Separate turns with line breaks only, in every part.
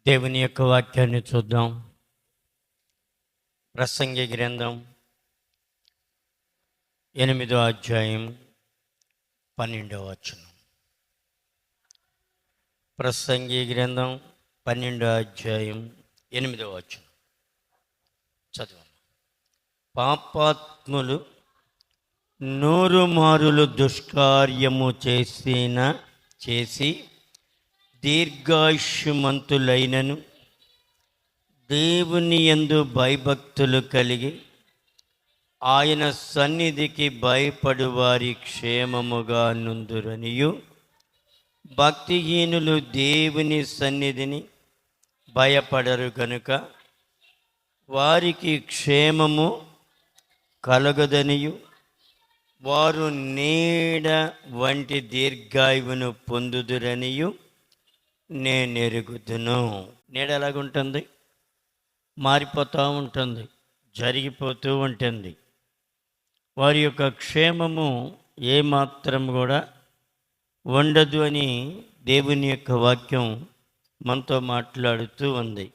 దేవుని యొక్క వాక్యాన్ని చూద్దాం. ప్రసంగి గ్రంథం 8వ అధ్యాయం 12వ వచనం. ప్రసంగి గ్రంథం 12వ అధ్యాయం 8వ వచనం చదువు. పాపాత్ములు నూరుమారులు దుష్కార్యము చేసి దీర్ఘాయుష్మంతులైనను దేవుని యందు భయభక్తులు కలిగి ఆయన సన్నిధికి భయపడు వారి క్షేమముగా నుందురనియు, భక్తిహీనులు దేవుని సన్నిధిని భయపడరు గనుక వారికి క్షేమము కలగదనియు, వారు నీడ వంటి దీర్ఘాయువును పొందుదురనియు నేనెరుగుదును. నీడ ఎలాగుంటుంది? మారిపోతూ ఉంటుంది, జరిగిపోతూ ఉంటుంది. వారి యొక్క క్షేమము ఏమాత్రం కూడా ఉండదు అని దేవుని యొక్క వాక్యం మనతో మాట్లాడుతూ ఉంది.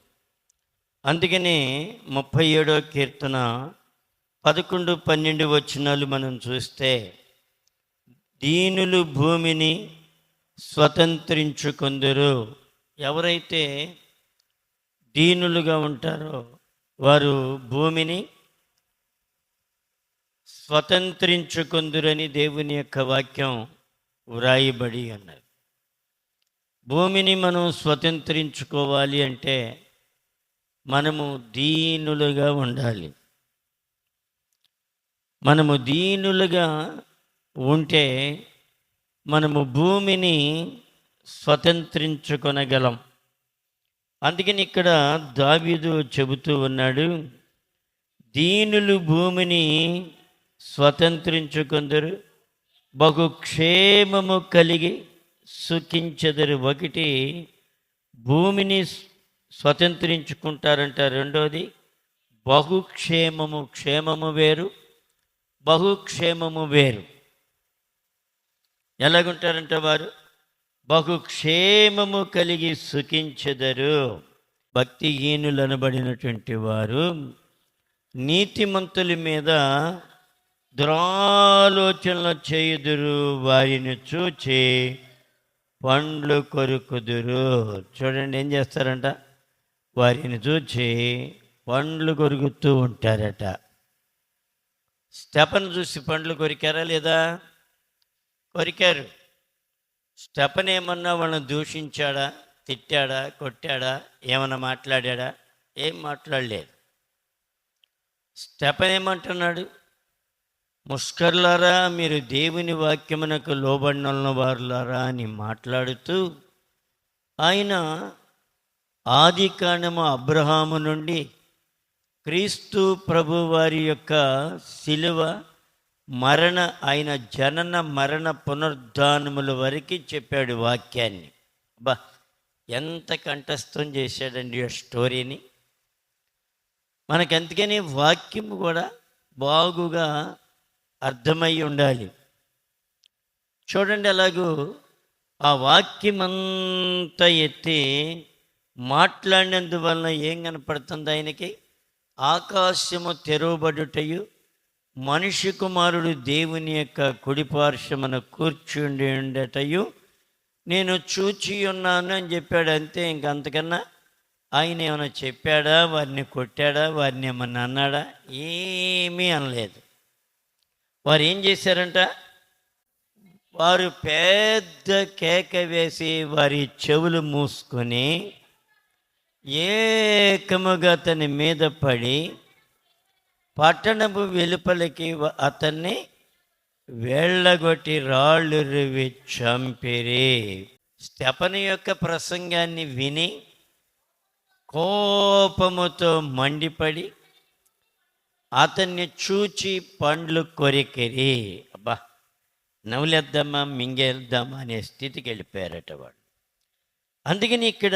అందుకనే 37వ కీర్తన 11, 12 వచనాలు మనం చూస్తే, దీనులు భూమిని స్వతంత్రించుకొందురు. ఎవరైతే దీనులుగా ఉంటారో వారు భూమిని స్వతంత్రించుకొందురని దేవుని యొక్క వాక్యం వ్రాయబడి అన్నది. భూమిని మనం స్వతంత్రించుకోవాలి అంటే మనము దీనులుగా ఉండాలి. మనము దీనులుగా ఉంటే మనము భూమిని స్వతంత్రించుకొనగలం. అందుకని ఇక్కడ దావీదు చెబుతూ ఉన్నాడు, దీనులు భూమిని స్వతంత్రించుకొందరు, బహుక్షేమము కలిగి సుఖించెదరు. ఒకటి భూమిని స్వతంత్రించుకుంటారంట, రెండోది బహుక్షేమము. క్షేమము వేరు, బహుక్షేమము వేరు. ఎలాగుంటారంట వారు? బహుక్షేమము కలిగి సుఖించెదరు. భక్తిహీనులు అనబడినటువంటి వారు నీతిమంతుల మీద దురాలోచనలు చేయుదురు, వారిని చూచి పండ్లు కొరుకుదురు. చూడండి ఏం చేస్తారంట? వారిని చూచి పండ్లు కొరుకుతూ ఉంటారట. స్టెఫను చూసి పండ్లు కొరికారా లేదా? కొరికారు. స్టెఫన్ ఏమన్నా వాళ్ళని దూషించాడా, తిట్టాడా, కొట్టాడా, ఏమన్నా మాట్లాడా? ఏం మాట్లాడలేదు. స్టెఫన్ ఏమంటున్నాడు? ముష్కర్లారా, మీరు దేవుని వాక్యమునకు లోబడిన వారులారా అని మాట్లాడుతూ ఆయన ఆది కాండము అబ్రహాము నుండి క్రీస్తు ప్రభు వారి యొక్క శిలువ మరణ, ఆయన జనన మరణ పునరుద్ధానముల వరకు చెప్పాడు వాక్యాన్ని. బా, ఎంత కంఠస్థం చేశాడండి ఆ స్టోరీని. మనకు అందుకని వాక్యం కూడా బాగుగా అర్థమై ఉండాలి. చూడండి, అలాగూ ఆ వాక్యం అంతా ఎత్తి మాట్లాడినందువలన ఏం కనపడుతుంది ఆయనకి? ఆకాశము తెరవబడుటయు, మనిషి కుమారుడు దేవుని యొక్క కుడిపార్శ్వమున కూర్చుండి ఉండటయు నేను చూచి ఉన్నాను అని చెప్పాడు. అంతే. ఇంకంతకన్నా ఆయన ఏమైనా చెప్పాడా? వారిని కొట్టాడా? వారిని ఏమన్నా అన్నాడా? ఏమీ అనలేదు. వారు ఏం చేశారంట? వారు పెద్ద కేక వేసి వారి చెవులు మూసుకొని ఏకముగా అతని మీద పడి పట్టణపు వెలుపలికి అతన్ని వెళ్ళగొట్టి రాళ్ళు రువి చంపిరి. స్టెఫను యొక్క ప్రసంగాన్ని విని కోపముతో మండిపడి అతన్ని చూచి పండ్లు కొరికిరి. అబ్బా, నవ్వులేద్దామా మింగేద్దామా అనే స్థితికి వెళ్ళిపోయారట వాడు. అందుకని ఇక్కడ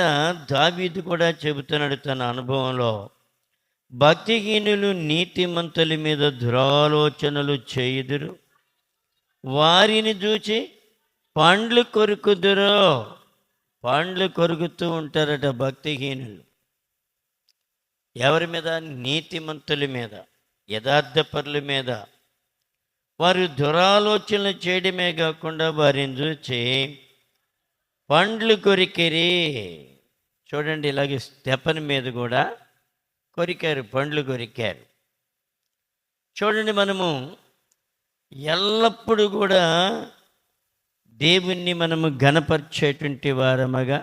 దావీదు కూడా చెబుతున్నాడు తన అనుభవంలో, భక్తిహీనులు నీతిమంతుల మీద దురాలోచనలు చేయుదురు, వారిని చూచి పండ్లు కొరుకుదురు. పండ్లు కొరుకుతూ ఉంటారట భక్తిహీనులు. ఎవరి మీద? నీతిమంతుల మీద, యథార్థపరుల మీద. వారు దురాలోచనలు చేయడమే కాకుండా వారిని చూచి పండ్లు కొరికిరి. చూడండి, ఇలాగే స్టెఫను మీద కూడా కొరికారు, పండ్లు కొరికారు. చూడండి, మనము ఎల్లప్పుడూ కూడా దేవుణ్ణి మనము ఘనపరిచేటువంటి వారముగా,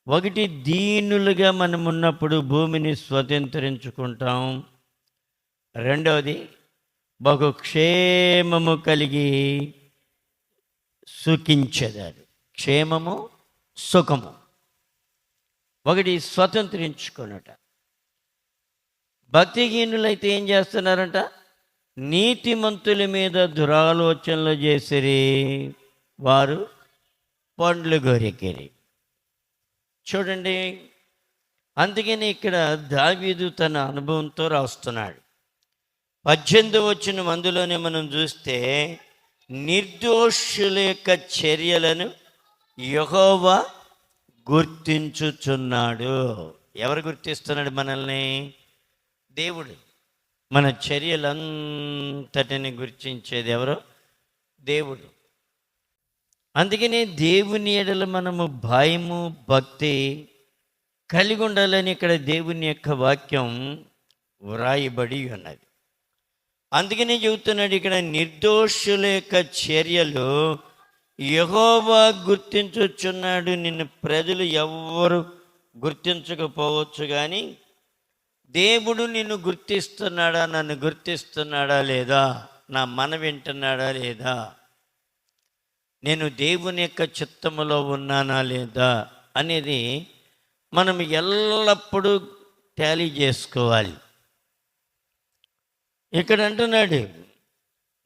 ఒకటి దీనులుగా మనం ఉన్నప్పుడు భూమిని స్వతంత్రించుకుంటాం. రెండవది బహుక్షేమము కలిగి సుఖించేదారు. క్షేమము, సుఖము, ఒకటి స్వతంత్రించుకున్నట. భక్తిహీనులైతే ఏం చేస్తున్నారంట? నీతిమంతుల మీద దురాలోచనలు చేసిరి, వారు పండ్లు కొరికిరి. చూడండి, అందుకని ఇక్కడ దావీదు తన అనుభవంతో రాస్తున్నాడు. 18 వచ్చిన మందులోనే మనం చూస్తే, నిర్దోషుల యొక్క చర్యలను యెహోవా గుర్తించుచున్నాడు. ఎవరు గుర్తిస్తున్నాడు మనల్ని? దేవుడు. మన చర్యలంతటిని గుర్తించేది ఎవరు? దేవుడు. అందుకని దేవుని ఎడల మనము భయము, భక్తి కలిగి ఉండాలని ఇక్కడ దేవుని యొక్క వాక్యం వ్రాయబడి ఉన్నది. అందుకనే చెబుతున్నాడు ఇక్కడ, నిర్దోషుల యొక్క చర్యలు యెహోవా గుర్తించుచున్నాడు. నిన్ను ప్రజలు ఎవ్వరు గుర్తించకపోవచ్చు, కానీ దేవుడు నిన్ను గుర్తిస్తున్నాడా? నన్ను గుర్తిస్తున్నాడా లేదా? నా మనవి వింటున్నాడా లేదా? నేను దేవుని యొక్క చిత్తములో ఉన్నానా లేదా అనేది మనం ఎల్లప్పుడూ టాలీ చేసుకోవాలి. ఇక్కడ అంటున్నాడు,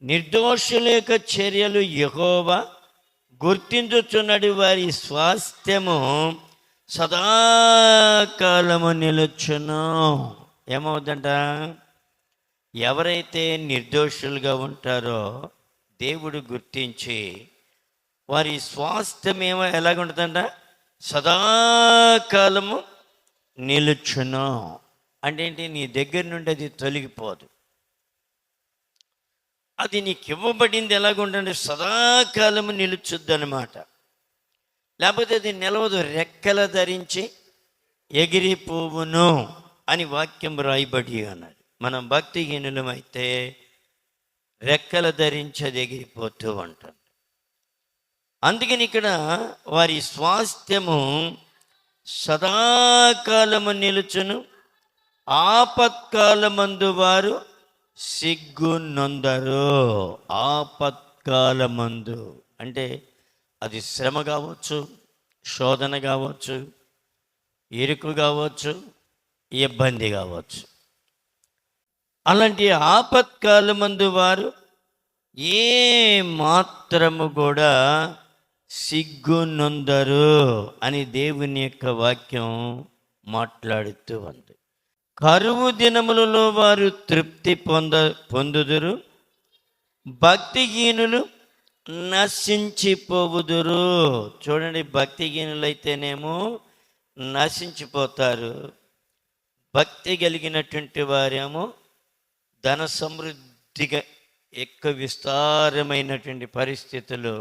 నిర్దోషుల యొక్క చర్యలు యెహోవా గుర్తించుచున్నాడు, వారి స్వాస్థ్యము సదాకాలము నిలుచును. ఏమవుతుందంట? ఎవరైతే నిర్దోషులుగా ఉంటారో దేవుడు గుర్తించి వారి స్వాస్థ్యం ఎలాగుంటుందంట? సదాకాలము నిలుచును. అంటే ఏంటి? నీ దగ్గర నుండి అది తొలగిపోదు. అది నీకు ఇవ్వబడింది ఎలాగుంటుంది? సదాకాలము నిలుచుద్ది అనమాట. లేకపోతే అది నిలవదు, రెక్కలు ధరించి ఎగిరిపోవును అని వాక్యం రాయబడి అన్నది. మనం భక్తిహీనులమైతే రెక్కలు ధరించి అది ఎగిరిపోతూ ఉంటుంది. అందుకని ఇక్కడ వారి స్వాస్థ్యము సదాకాలము నిలుచును, ఆపత్కాలమందు వారు సిగ్గు నొందరు. ఆపత్కాలమందు అంటే అది శ్రమ కావచ్చు, శోధన కావచ్చు, ఇరుకు కావచ్చు, ఇబ్బంది కావచ్చు. అలాంటి ఆపత్కాలమందు వారు ఏ మాత్రము కూడా సిగ్గు నొందరు అని దేవుని యొక్క వాక్యం మాట్లాడుతూ ఉంది. కరువు దినములలో వారు తృప్తి పొందుదురు, భక్తిహీనులు నశించిపోవుదురు. చూడండి, భక్తిహీనులైతేనేమో నశించిపోతారు, భక్తి కలిగినటువంటి వారేమో ధన సమృద్ధిగా ఎక్కువ విస్తారమైనటువంటి పరిస్థితులు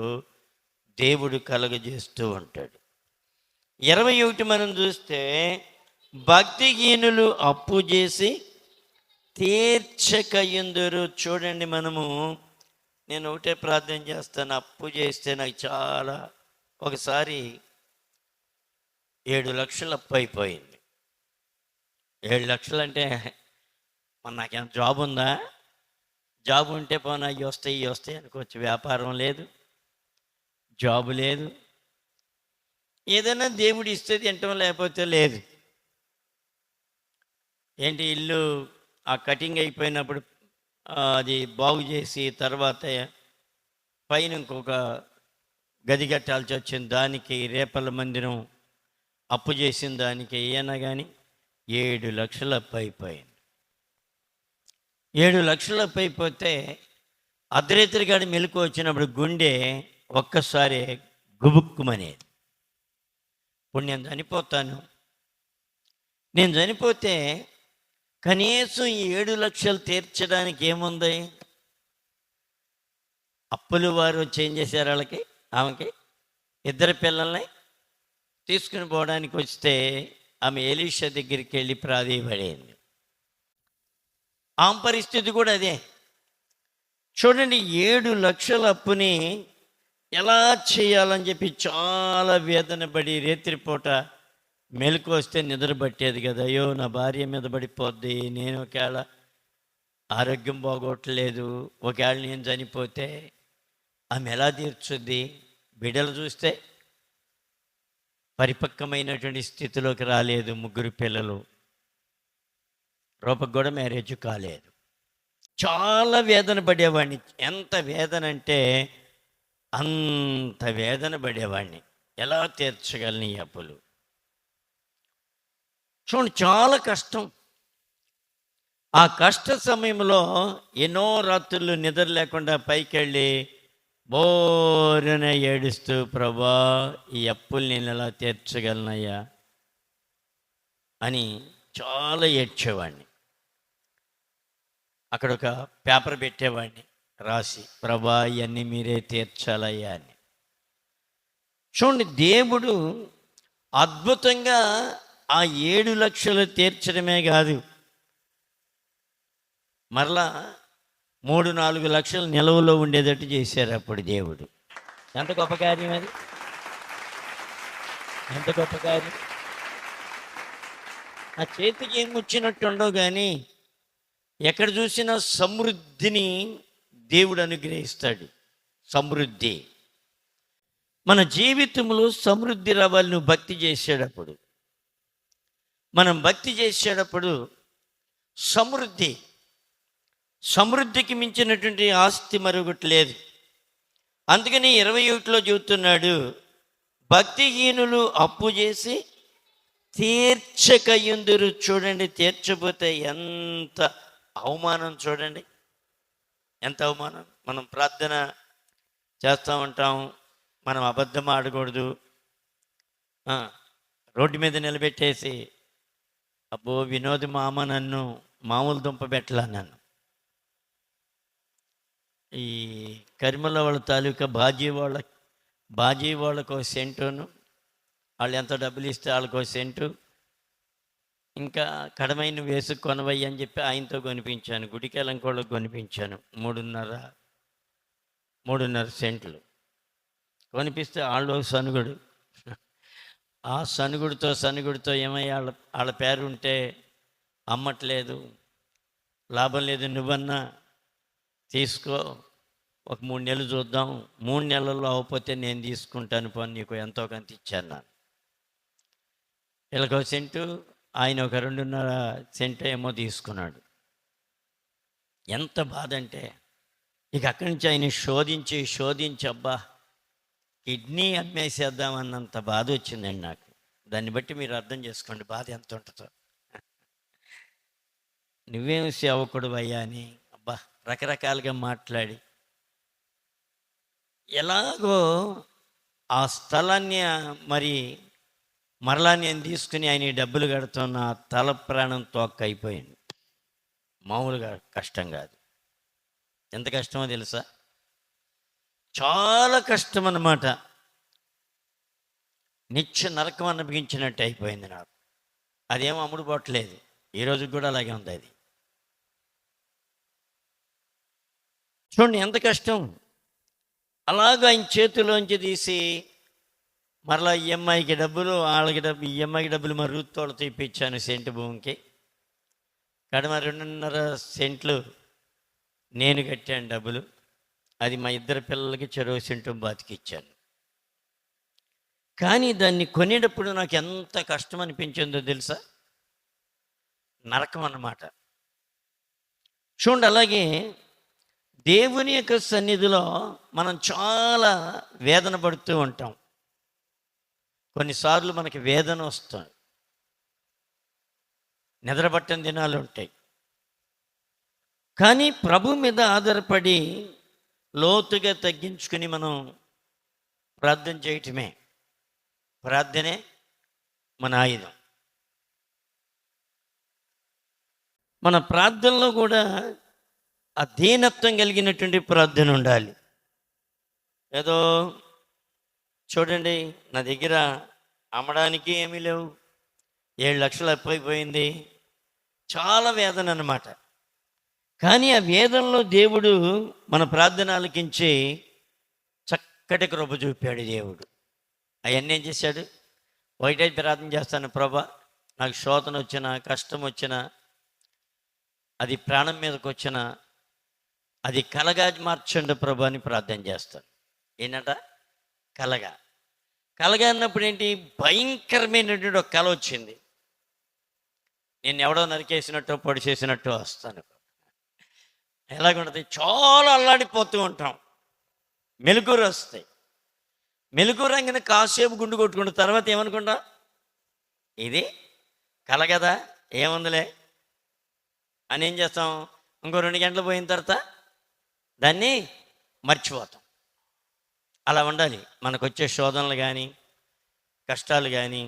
దేవుడు కలగజేస్తూ ఉంటాడు. 21 మనం చూస్తే, భక్తిహీనులు అప్పు చేసి తీర్చకయుందురు. చూడండి, నేను ఒకటే ప్రార్థన చేస్తాను, అప్పు చేస్తే నాకు చాలా, ఒకసారి 7 లక్షలు అప్పు అయిపోయింది. 7 లక్షలు అంటే మన నాకేం జాబ్ ఉందా? జాబ్ ఉంటే పోనా అవి వస్తాయి అనుకోవచ్చు. వ్యాపారం లేదు, జాబ్ లేదు. ఏదైనా దేవుడు ఇస్తే తింటాం, లేకపోతే లేదు. ఏంటి, ఇల్లు ఆ కటింగ్ అయిపోయినప్పుడు అది బాగు చేసి తర్వాత పైన ఇంకొక గది కట్టాల్సి వచ్చింది, దానికి రేపల మందిరం అప్పు చేసిన దానికి ఏమైనా కానీ 7 లక్షలు అప్పు అయిపోయింది. 7 లక్షలు అప్పు అయిపోతే అర్ధరాత్రిగాడి మెలకు వచ్చినప్పుడు గుండె ఒక్కసారి గుబుక్కుమనేది. ఇప్పుడు నేను చనిపోతాను. నేను చనిపోతే కనీసం ఈ 7,00,000 తీర్చడానికి ఏముంది? అప్పులు వారు వచ్చి ఏం చేశారు? ఆమెకి 2 పిల్లల్ని తీసుకుని పోవడానికి వస్తే ఆమె ఎలీషా దగ్గరికి వెళ్ళి ప్రాధేయపడింది. ఆమె పరిస్థితి కూడా అదే. చూడండి, 7,00,000 అప్పుని ఎలా చేయాలని చెప్పి చాలా వేదన పడి రాత్రిపూట మెలకు వస్తే నిద్ర పట్టేది కదా. అయ్యో, నా భార్య మీద పడిపోద్ది, నేను ఒకవేళ ఆరోగ్యం బాగోట్లేదు, ఒకవేళ నేను చనిపోతే ఆమె ఎలా తీర్చుద్ది? బిడ్డలు చూస్తే పరిపక్వమైనటువంటి స్థితిలోకి రాలేదు, 3 పిల్లలు, రూపకు కూడా మ్యారేజ్ కాలేదు. చాలా వేదన పడేవాడిని. ఎంత వేదన అంటే అంత వేదన పడేవాడిని. ఎలా తీర్చగలను ఈ అప్పులు? చూడండి, చాలా కష్టం. ఆ కష్ట సమయంలో ఎన్నో రాత్రులు నిద్ర లేకుండా పైకి వెళ్ళి బోరున ఏడుస్తూ, ప్రభా, ఈ అప్పులు నేను ఎలా తీర్చగలనయ్యా అని చాలా ఏడ్చేవాడిని. అక్కడ ఒక పేపర్ పెట్టేవాడిని రాసి, ప్రభా, ఇవన్నీ మీరే తీర్చాలయ్యా అని. చూడండి, దేవుడు అద్భుతంగా ఆ 7,00,000 తీర్చడమే కాదు, మరలా 3-4 లక్షలు నిలవలో ఉండేటట్టు చేశారు అప్పుడు దేవుడు. ఎంత గొప్ప కార్యం అది! ఎంత గొప్ప కార్యం! ఆ చేతికి ఏం వచ్చినట్టు ఉండవు, కానీ ఎక్కడ చూసినా సమృద్ధిని దేవుడు అనుగ్రహిస్తాడు. సమృద్ధి మన జీవితంలో సమృద్ధి రావాలి. నువ్వు భక్తి చేసేటప్పుడు, మనం భక్తి చేసేటప్పుడు సమృద్ధికి మించినటువంటి ఆస్తి మరొకటి లేదు. అందుకని 21లో చెబుతున్నాడు, భక్తిహీనులు అప్పు చేసి తీర్చకయుందురు. చూడండి, తీర్చపోతే ఎంత అవమానం! చూడండి, ఎంత అవమానం! మనం ప్రార్థన చేస్తూ ఉంటాం, మనం అబద్ధం ఆడకూడదు. రోడ్డు మీద నిలబెట్టేసి, అబ్బో వినోద్ మామ నన్ను మామూలు దుంప పెట్టలా, నన్ను ఈ కరిమల వాళ్ళ తాలూకా బాజీ వాళ్ళకు 1 సెంటును, వాళ్ళు ఎంత డబ్బులు ఇస్తే వాళ్ళకు 1 సెంటు, ఇంకా కడమైన వేసుకు కొనవయ్యి అని చెప్పి ఆయనతో కొనిపించాను. గుడికెలంకోళ్ళకు కొనిపించాను. 3.5 సెంట్లు కొనిపిస్తే వాళ్ళు సనుగుడు. ఆ సనుగుడితో ఏమయ్యా, వాళ్ళ పేరు ఉంటే అమ్మట్లేదు, లాభం లేదు, నువ్వన్నా తీసుకో, ఒక 3 నెలలు చూద్దాం, 3 నెలల్లో అవ్వకపోతే నేను తీసుకుంటాను పని, నీకు ఎంతో కొంత ఇచ్చాను. ನಾನು వీళ్ళకి 1 సెంటు, ఆయన ఒక 2.5 సెంటు ఏమో తీసుకున్నాడు. ఎంత బాధ అంటే, ఇక అక్కడి నుంచి ఆయన శోధించి అబ్బా, కిడ్నీ అమ్మేసేద్దామన్నంత బాధ వచ్చిందండి నాకు. దాన్ని బట్టి మీరు అర్థం చేసుకోండి బాధ ఎంత ఉంటుందో. నువ్వేం సేవకుడు అయ్యా అని అబ్బా రకరకాలుగా మాట్లాడి, ఎలాగో ఆ స్థలాన్ని మరలా నేను తీసుకుని ఆయన డబ్బులు కడుతున్న తల ప్రాణం తోక్క అయిపోయింది. మామూలుగా కష్టం కాదు. ఎంత కష్టమో తెలుసా? చాలా కష్టం అన్నమాట. నిత్య నరకం అనిపించినట్టు అయిపోయింది నాకు. అదేమో అమ్ముడు పోవట్లేదు, ఈ రోజుకి కూడా అలాగే ఉంది అది. చూడండి ఎంత కష్టం. అలాగా ఆయన చేతిలోంచి తీసి మరలా ఈఎంఐకి డబ్బులు, ఈఎంఐకి డబ్బులు మరి రూత్తోళ్ళతో ఇప్పించాను సెంటు భూమికి. కడమ 2.5 సెంట్లు నేను కట్టాను డబ్బులు. అది మా 2 పిల్లలకి చెరో సెంటు బతికిచ్చాను. కానీ దాన్ని కొనేటప్పుడు నాకు ఎంత కష్టం అనిపించిందో తెలుసా? నరకం అన్నమాట. చూడండి, అలాగే దేవుని యొక్క సన్నిధిలో మనం చాలా వేదన పడుతూ ఉంటాం. కొన్నిసార్లు మనకి వేదన వస్తుంది, నిద్రపట్టని దినాలు ఉంటాయి. కానీ ప్రభు మీద ఆధారపడి లోతుగా తగ్గించుకుని మనం ప్రార్థన చేయటమే. ప్రార్థనే మన ఆయుధం. మన ప్రార్థనలో కూడా ఆ దీనత్వం కలిగినటువంటి ప్రార్థన ఉండాలి. ఏదో చూడండి, నా దగ్గర అమ్మడానికి ఏమీ లేవు, 7 లక్షలు అప్పైపోయింది, చాలా వేదన అన్నమాట. కానీ ఆ వేదనలో దేవుడు మన ప్రార్థన ఆలకించి చక్కటి కృప చూపాడు దేవుడు. అవన్నీ ఏం చేశాడు? ఒకటైతే ప్రార్థన చేస్తాను, ప్రభా నాకు శోధన వచ్చినా, కష్టం వచ్చినా, అది ప్రాణం మీదకి వచ్చినా, అది కలగా మార్చండి ప్రభా అని ప్రార్థన చేస్తాను. ఏంటంట? కలగా అన్నప్పుడు ఏంటి? భయంకరమైనటువంటి ఒక కళ వచ్చింది. నేను ఎవడో నరికేసినట్టు పొడి చేసినట్టు వస్తాను. ఎలాగుంటుంది? చాలా అల్లాడిపోతూ ఉంటాం, మెలుగురు వస్తాయి. మెలుగు రంగిన కాసేపు గుండు కొట్టుకుంటూ తర్వాత ఏమనుకుంటాం? ఇది కల కదా, ఏముందిలే అని ఏం చేస్తాం? ఇంకో 2 గంటలు పోయిన తర్వాత దాన్ని మర్చిపోతాం. అలా ఉండాలి. మనకు వచ్చే శోధనలు కానీ, కష్టాలు కానీ,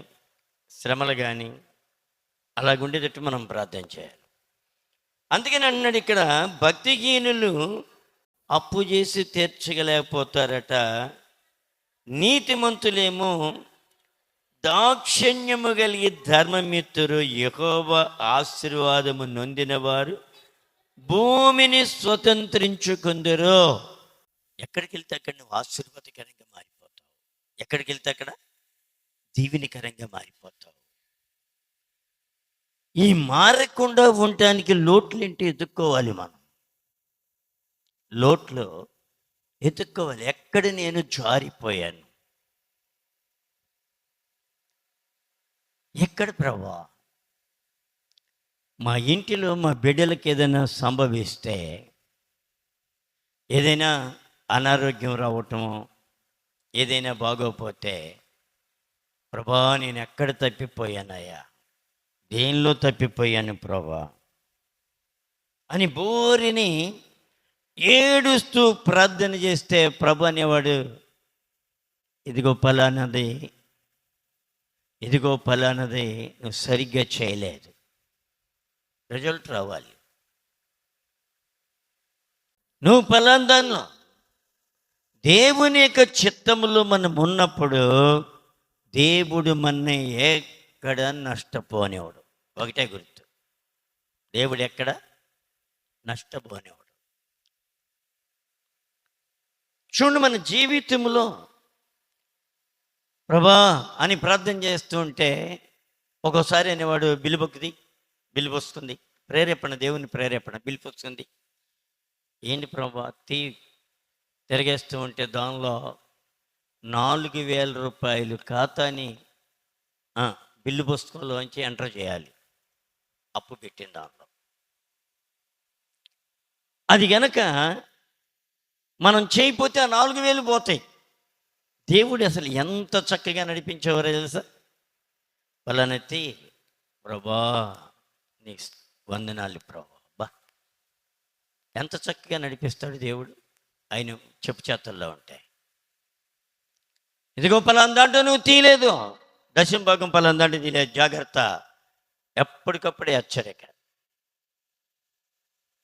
శ్రమలు కానీ అలాగుండేటట్టు మనం ప్రార్థన చేయాలి. అందుకని అన్నాడు ఇక్కడ, భక్తిహీనులు అప్పు చేసి తీర్చగలేకపోతారట, నీతిమంతులేమో దాక్షిణ్యము కలిగి ధర్మమిత్రులు, యెహోవా ఆశీర్వాదము నొందినవారు భూమిని స్వతంత్రించుకుందరు. ఎక్కడికి వెళ్తే అక్కడ నువ్వు ఆశీర్వాదకరంగా మారిపోతావు. ఎక్కడికి వెళ్తే అక్కడ దీవెనకరంగా మారిపోతావు. ఈ మారకుండా ఉండటానికి లోట్లేంటి ఎదుక్కోవాలి. మనం లోట్లు ఎదుక్కోవాలి. ఎక్కడ నేను జారిపోయాను, ఎక్కడ ప్రభా? మా ఇంటిలో మా బిడ్డలకి ఏదైనా సంభవిస్తే, ఏదైనా అనారోగ్యం రావటము, ఏదైనా బాగోపోతే, ప్రభా నేను ఎక్కడ తప్పిపోయానయ్యా, దేనిలో తప్పిపోయాను ప్రభా అని బోరిని ఏడుస్తూ ప్రార్థన చేస్తే ప్రభు అనేవాడు, ఇదిగో పలానది నువ్వు సరిగ్గా చేయలేదు, రిజల్ట్ రావాలి. నువ్వు పలానా దానిలో దేవుని యొక్క చిత్తములో మనం ఉన్నప్పుడు దేవుడు మన ఎక్కడ నష్టపోనేవాడు. ఒకటే గుర్తు, దేవుడు ఎక్కడ నష్టపోనేవాడు. చూడండి, మన జీవితంలో ప్రభా అని ప్రార్థన చేస్తూ ఉంటే ఒక్కోసారి అనేవాడు బిల్లు వస్తుంది, ప్రేరేపణ, దేవుని ప్రేరేపణ, బిల్లు వస్తుంది. ఏంటి ప్రభా? తిరిగేస్తూ ఉంటే దానిలో 4,000 రూపాయలు ఖాతాని బిల్లు పుస్తకంలోంచి ఎంటర్ చేయాలి, అప్పు పెట్టిన దానిలో. అది గనక మనం చేయకపోతే ఆ 4,000 పోతాయి. దేవుడు అసలు ఎంత చక్కగా నడిపించేవారో తెలుసా? వాళ్ళనెత్తి, ప్రభా నీ వందనాలు ప్రభా. బా ఎంత చక్కగా నడిపిస్తాడు దేవుడు. ఆయన చెప్పు చేతల్లో ఉంటాయి. ఇదిగో పలాందాంటో నువ్వు తీయలేదు, దశంభాగం పలాందాంటో తీయలేదు, జాగ్రత్త. ఎప్పటికప్పుడే హెచ్చరిక.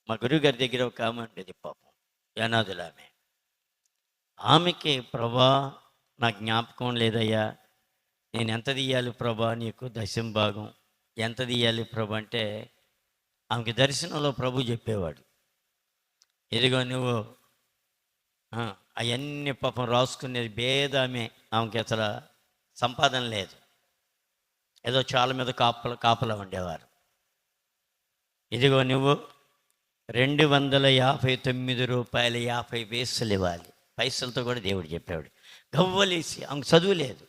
మా గురువు గారి దగ్గర ఒక ఆమె ఉండేది, పాపం యానాదులు ఆమెకి, ప్రభా నా జ్ఞాపకం లేదయ్యా, నేను ఎంత తీయాలి ప్రభా నీకు దశంభాగం, ఎంత తీయాలి ప్రభు అంటే, ఆమెకి దర్శనంలో ప్రభు చెప్పేవాడు, ఇదిగో నువ్వు అవన్నీ పాపం రాసుకునేది భేదమే. ఆమెకి అసలు సంపాదన లేదు, ఏదో చాలా మీద కాపలా ఉండేవారు. ఇదిగో నువ్వు 259 రూపాయలు 50 పైసలు ఇవ్వాలి. పైసలతో కూడా దేవుడు చెప్పాడు. గవ్వలేసి, ఆమెకు చదువు లేదు,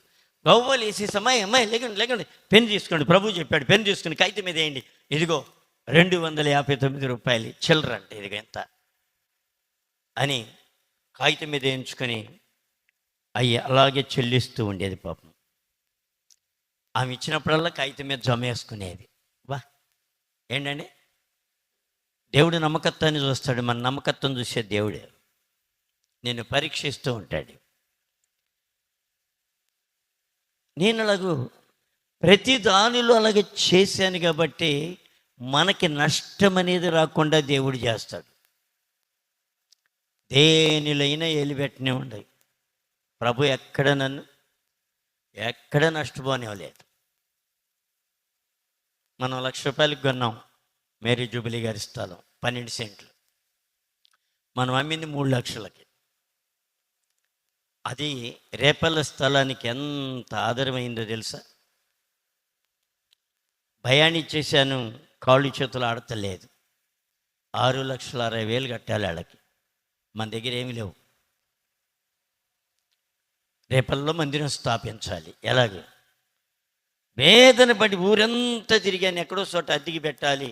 గవ్వలేసి అమ్మాయి లేకండి పెన్ తీసుకోండి, ప్రభు చెప్పాడు, పెన్ తీసుకుని కాగితం మీద వేయండి, ఇదిగో 259 రూపాయలు చిల్లర అంటే ఇదిగో ఎంత అని కాగితం మీద వేయించుకొని అవి అలాగే చెల్లిస్తూ ఉండేది. పాపం ఆమె ఇచ్చినప్పుడల్లా కాగితం మీద జమ వేసుకునేది. వా ఏంటండి, దేవుడు నమ్మకత్వాన్ని చూస్తాడు. మన నమ్మకత్వం చూసే దేవుడే నేను పరీక్షిస్తూ ఉంటాడు. నేను అలాగూ ప్రతి దానిలో అలాగే చేశాను కాబట్టి మనకి నష్టం అనేది రాకుండా దేవుడు చేస్తాడు. దేనిలైనా ఏలిపెట్టనే ఉండవు. ప్రభు ఎక్కడ నష్టపోనివ్వలేదు. మనం ₹1,00,000 కొన్నాం మేరీ జూబిలీ గారి స్థలం, 12 సెంట్లు. మనం అమ్మింది 3,00,000కి. అది రేపల్ల స్థలానికి ఎంత ఆధారమైందో తెలుసా? భయాన్ని ఇచ్చేసాను, కాళ్ళు చేతులు ఆడతలేదు. 6,60,000 కట్టాలి వాళ్ళకి. మన దగ్గర ఏమీ లేవు. రేపల్లో మందిరం స్థాపించాలి. ఎలాగో వేదన పడి ఊరంతా తిరిగాను, ఎక్కడో చోట అద్దెకి పెట్టాలి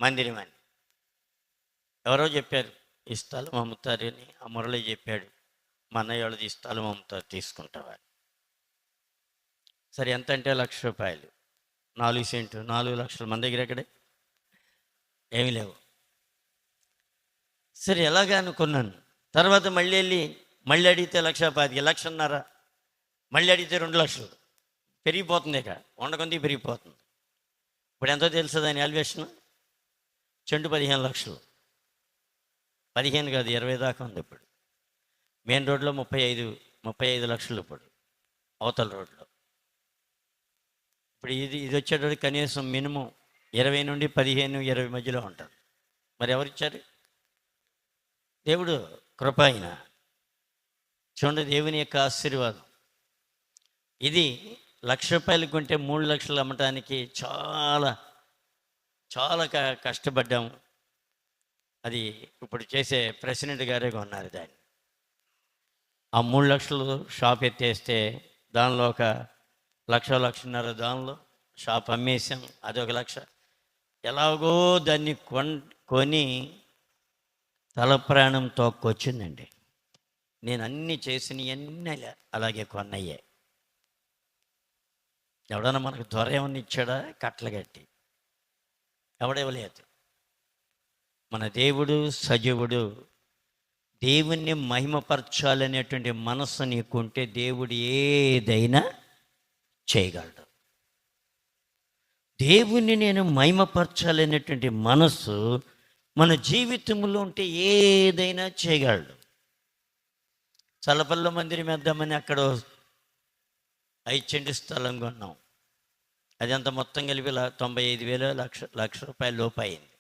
మందిరం అని. ఎవరో చెప్పారు ఈ స్థలం అమ్ముతారని. ఆ మురళి చెప్పాడు, మా అన్నయ్య వాళ్ళది ఈ స్థలం అమ్ముతారు, తీసుకుంటావా? సరే ఎంత అంటే ₹1,00,000, 4 సెంట్లు, 4 లక్షలు. మన దగ్గర ఎక్కడే ఏమీ లేవు. సరే ఎలాగా అనుకున్నాను. తర్వాత మళ్ళీ అడిగితే 1,25,000, 1,50,000, మళ్ళీ అడిగితే 2,00,000. పెరిగిపోతుంది. ఇక వండకొంది పెరిగిపోతుంది. ఇప్పుడు ఎంతో తెలుసు దాని వాల్యుయేషన్? చెండు 15 లక్షలు. 15 కాదు, 20 దాకా ఉంది ఇప్పుడు. మెయిన్ రోడ్లో 35 లక్షలు ఇప్పుడు అవతల రోడ్లో. ఇప్పుడు ఇది వచ్చేటప్పుడు కనీసం మినిమం 20 నుండి 15, 20 మధ్యలో ఉంటుంది. మరి ఎవరిచ్చారు? దేవుడు కృప. అయిన చూడండి, దేవుని యొక్క ఆశీర్వాదం ఇది. ₹1,00,000 కొంటే 3 లక్షలు అమ్మటానికి చాలా చాలా కష్టపడ్డాము. అది ఇప్పుడు చేసే ప్రెసిడెంట్ గారే కొన్నారు దాన్ని. ఆ 3 లక్షలు షాప్ ఎత్తేస్తే దానిలో ఒక 1,00,000, 1,50,000 దానిలో షాప్ అమ్మేసాం. అదొక 1,00,000. ఎలాగో దాన్ని కొని తల ప్రాణం తోక్కొచ్చిందండి. నేను అన్నీ చేసినవన్నీ అలాగే కొన్నయ్యాయి. ఎవడన్నా మనకు దొర ఏమన్నా ఇచ్చాడా? కట్టలు కట్టి ఎవడేవలేదు. మన దేవుడు సజీవుడు. దేవుణ్ణి మహిమపరచాలనేటువంటి మనస్సు నీకుంటే దేవుడు ఏదైనా చేయగలడు. దేవుణ్ణి నేను మహిమపరచాలనేటువంటి మనస్సు మన జీవితంలో ఉంటే ఏదైనా చేయగలడు. చల్లపల్లి మందిరం వేద్దామని అక్కడ 5 సెంటు స్థలం కొన్నాం. అది అంత మొత్తం కలిపి 95,000, ₹1,00,000 లోపు అయింది.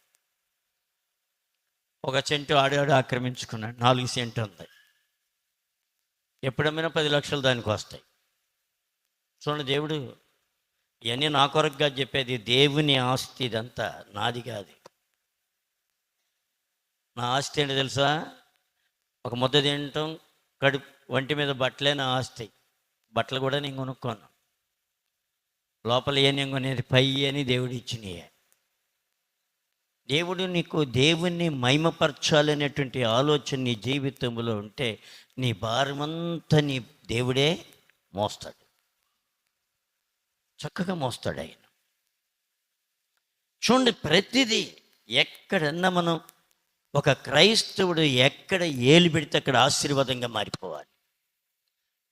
1 సెంటు ఆడాడు ఆక్రమించుకున్నాడు. 4 సెంటు ఉంది. ఎప్పుడమైనా 10 లక్షలు దానికి వస్తాయి. చూడండి, దేవుడు ఇవన్నీ నా కొరకుగా చెప్పేది. దేవుని ఆస్తి ఇదంతా, నాది కాదు. నా ఆస్తి ఏంటి తెలుసా? ఒక ముద్ద తినటం, ఒంటి మీద బట్టలే నా ఆస్తి. బట్టలు కూడా నేను కొనుక్కోను. లోపల ఏ నేను కొనేది పై అని దేవుడు ఇచ్చినాయే. దేవుడు నీకు దేవుణ్ణి మహిమపరచాలనేటువంటి ఆలోచన నీ జీవితంలో ఉంటే నీ భారమంతా నీ దేవుడే మోస్తాడు. చక్కగా మోస్తాడు ఆయన. చూడండి, ప్రతిదీ ఎక్కడన్నా మనం ఒక క్రైస్తవుడు ఎక్కడ ఏలు పెడితే అక్కడ ఆశీర్వాదంగా మారిపోవాలి.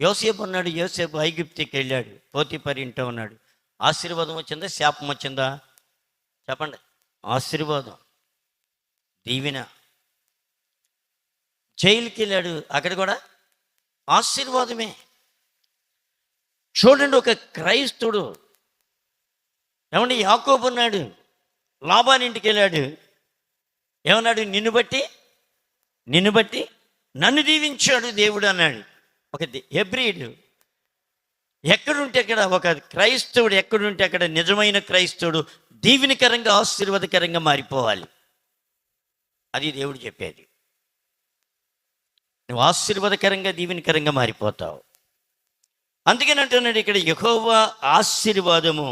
యోసేపు ఉన్నాడు. యోసేపు ఐగుప్తుకి వెళ్ళాడు. పోతీఫరు ఇంట్లో ఉన్నాడు. ఆశీర్వాదం వచ్చిందా? శాపం వచ్చిందా? చెప్పండి. ఆశీర్వాదం, దీవెన. జైలుకి వెళ్ళాడు. అక్కడ కూడా ఆశీర్వాదమే. చూడండి, ఒక క్రైస్తవుడు ఏమండి, యాకోబు ఉన్నాడు. లాబాను ఇంటికి వెళ్ళాడు. ఏమన్నాడు? నిన్ను బట్టి నన్ను దీవించాడు దేవుడు అన్నాడు. ఒక హెబ్రీయుడు ఎక్కడుంటే అక్కడ, ఒక క్రైస్తవుడు ఎక్కడుంటే అక్కడ నిజమైన క్రైస్తవుడు దీవెనకరంగా ఆశీర్వాదకరంగా మారిపోవాలి. అది దేవుడు చెప్పేది. నువ్వు ఆశీర్వాదకరంగా దీవెనకరంగా మారిపోతావు. అందుకని అంటున్నాడు ఇక్కడ, యెహోవా ఆశీర్వాదము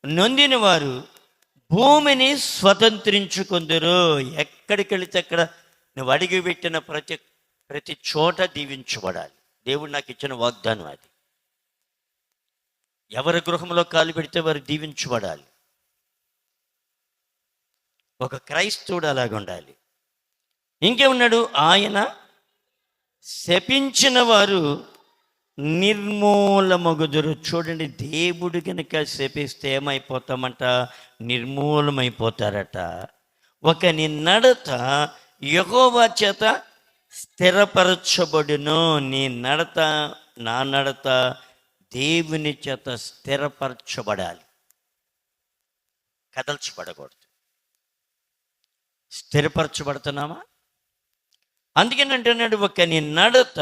నొందిన వారు భూమిని స్వతంత్రించుకుందరు. ఎక్కడికి వెళితే అక్కడ నువ్వు అడిగిపెట్టిన ప్రతి చోట దీవించబడాలి. దేవుడు నాకు ఇచ్చిన వాగ్దానం అది. ఎవరి గృహంలో కాలు పెడితే వారు దీవించబడాలి. ఒక క్రైస్తవుడు అలాగ ఉండాలి. ఇంకేమున్నాడు? ఆయన శపించిన వారు నిర్మూలమగుదురు. చూడండి, దేవుడు కనుక శపిస్తే ఏమైపోతామంట? నిర్మూలమైపోతారట. ఒకని నడత యెహోవా చేత స్థిరపరచబడును. నీ నడత, నా నడత దేవుని చేత స్థిరపరచబడాలి, కదల్చబడకూడదు. స్థిరపరచబడుతున్నామా? అందుకని అంటున్నాడు, ఒకని నడత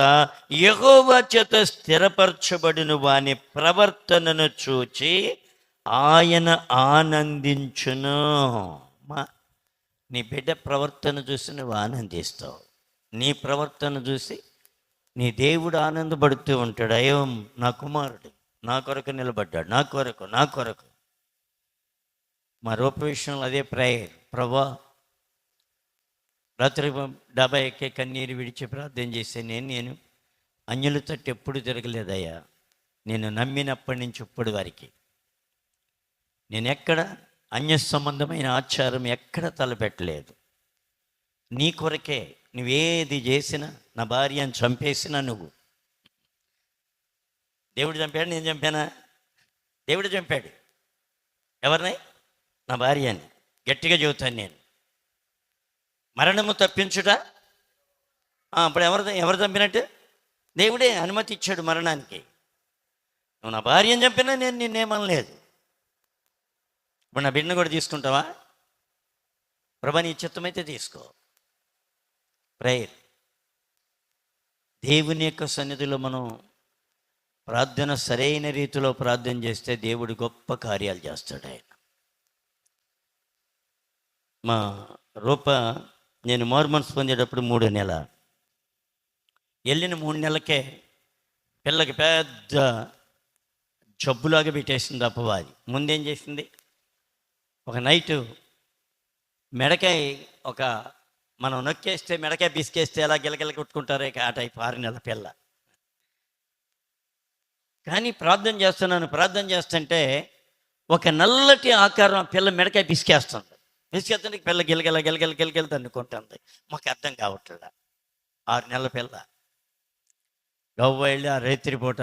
యెహోవా చేత స్థిరపరచబడిన వాని ప్రవర్తనను చూచి ఆయన ఆనందించును. మా నీ బిడ్డ ప్రవర్తన చూసి నువ్వు ఆనందిస్తావు. నీ ప్రవర్తన చూసి నీ దేవుడు ఆనందపడుతూ ఉంటాడు. అయ్యో, నా కుమారుడు నా కొరకు నిలబడ్డాడు, నా కొరకు. మా రూప విషయంలో అదే ప్రేయర్. ప్రభా, రాత్రి 70 ఎక్కే కన్నీరు విడిచి ప్రార్థన చేస్తే నేను అన్యుల తట్టు ఎప్పుడు తిరగలేదయ్యా. నేను నమ్మినప్పటి నుంచి ఇప్పటి వరకు నేను ఎక్కడ అన్య సంబంధమైన ఆచారం ఎక్కడ తలపెట్టలేదు. నీ కొరకే. నువ్వేది చేసినా, నా భార్యను చంపేసినా నువ్వు. దేవుడు చంపాడు, నేను చంపానా? దేవుడు చంపాడు. ఎవరిని? నా భార్యని. గట్టిగా చెబుతాను నేను. మరణము తప్పించుట అప్పుడు ఎవరు చంపినట్టు? దేవుడే అనుమతి ఇచ్చాడు మరణానికి. నువ్వు నా భార్యను చంపినా నేను నిన్నేమనలేదు. ఇప్పుడు నా బిడ్డను కూడా తీసుకుంటావా? ప్రభా, నీ చిత్తమైతే తీసుకో. ప్రేయర్. దేవుని యొక్క సన్నిధిలో మనం ప్రార్థన సరైన రీతిలో ప్రార్థన చేస్తే దేవుడు గొప్ప కార్యాలు చేస్తాడు ఆయన. మా రూప నేను మార్మన్స్ పొందేటప్పుడు 3వ నెల వెళ్ళిన 3 నెలలకే పిల్లకి పెద్ద జబ్బులాగా పెట్టేసింది అపవాది. ముందేం చేసింది? ఒక నైటు మెడకాయ మనం నొక్కేస్తే మెడకాయ బిసికేస్తే ఎలా గిలగిల కొట్టుకుంటారే ఆ టైప్ 6 నెలల పిల్ల. కానీ ప్రార్థన చేస్తుంటే ఒక నల్లటి ఆకారం పిల్ల మెడకాయ బిసికేస్తుంది. బిసికేస్తుంటే పిల్ల గిలగిల తన్నుకుంటుంది. మాకు అర్థం కావట్లేదు. 6 నెలల పిల్ల. గవ్వ వెళ్ళి ఆ రాత్రి పూట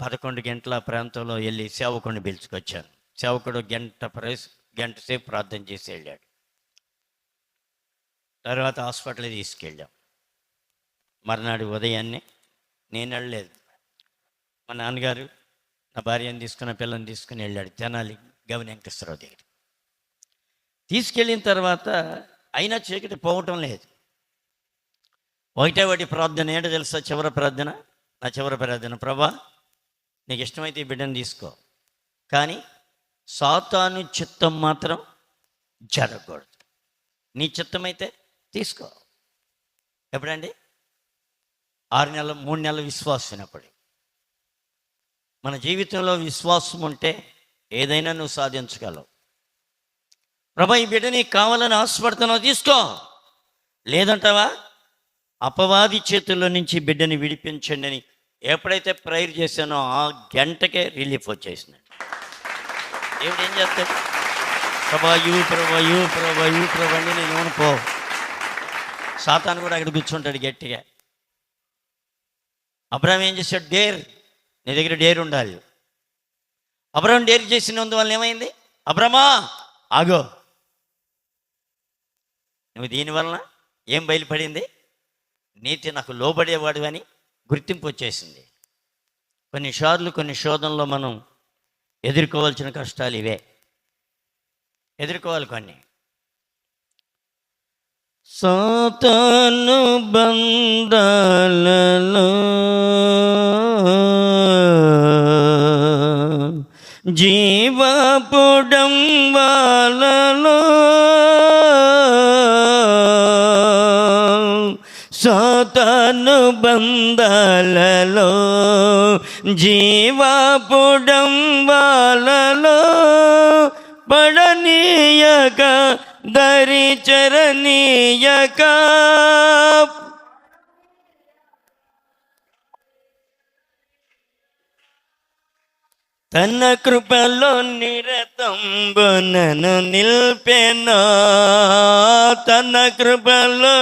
11 గంటల ప్రాంతంలో వెళ్ళి సేవకుడిని పిలుచుకొచ్చాను. సేవకుడు గంట సేపు ప్రార్థన చేసి వెళ్ళాడు. తర్వాత హాస్పిటల్కి తీసుకెళ్ళాం. మర్నాడు ఉదయాన్నే నేను వెళ్ళలేదు, మా నాన్నగారు నా భార్యను తీసుకున్న పిల్లని తీసుకుని వెళ్ళాడు తెనాలి గవిని వెంకటేశ్వరరావు దగ్గర. తీసుకెళ్ళిన తర్వాత అయినా చీకటి పోవటం లేదు. ఒకటి ప్రార్థన ఏంటో తెలుసా? నా చివరి ప్రార్థన, ప్రభా, నీకు ఇష్టమైతే ఈ బిడ్డను తీసుకో, కానీ సాతాను చిత్తం మాత్రం జరగకూడదు. నీ చిత్తమైతే తీసుకో. ఎప్పుడండి? 3 నెలల విశ్వాసం. అప్పుడు మన జీవితంలో విశ్వాసం ఉంటే ఏదైనా నువ్వు సాధించగలవు. ప్రభా, ఈ బిడ్డ నీకు కావాలని ఆశపడుతున్నావు, తీసుకో. లేదంటావా? అపవాది చేతుల్లో నుంచి బిడ్డని విడిపించండి అని ఎప్పుడైతే ప్రేయర్ చేశానో ఆ గంటకే రిలీఫ్ వచ్చేసినాడు. దేవుడు ఏం చేస్తాడు? ప్రభా అని నేను పో. సాతాను కూడా అక్కడ కూర్చుంటాడు గట్టిగా. అబ్రాహాం ఏం చేశాడు? నీ దగ్గర డేర్ ఉండాలి. అబ్రాహాం డేర్ చేసినందువల్ల ఏమైంది? అబ్రామా ఆగో, నువ్వు దీనివలన ఏం బయలుపడింది? నీతి నాకు లోబడేవాడు అని గుర్తింపు వచ్చేసింది. కొన్నిసార్లు కొన్ని శోధనలో మనం ఎదుర్కోవాల్సిన కష్టాలు ఇవే. ఎదుర్కోవాలి కొన్ని. సాతాను బంధాలలో జీవపుడంబాలలో సాతాను బంధాలలో జీవపుడంబాలలో పడనీయక దరి చరణీయక తన కృపలో నిరతంబునను నిల్పెనా. తన కృపలో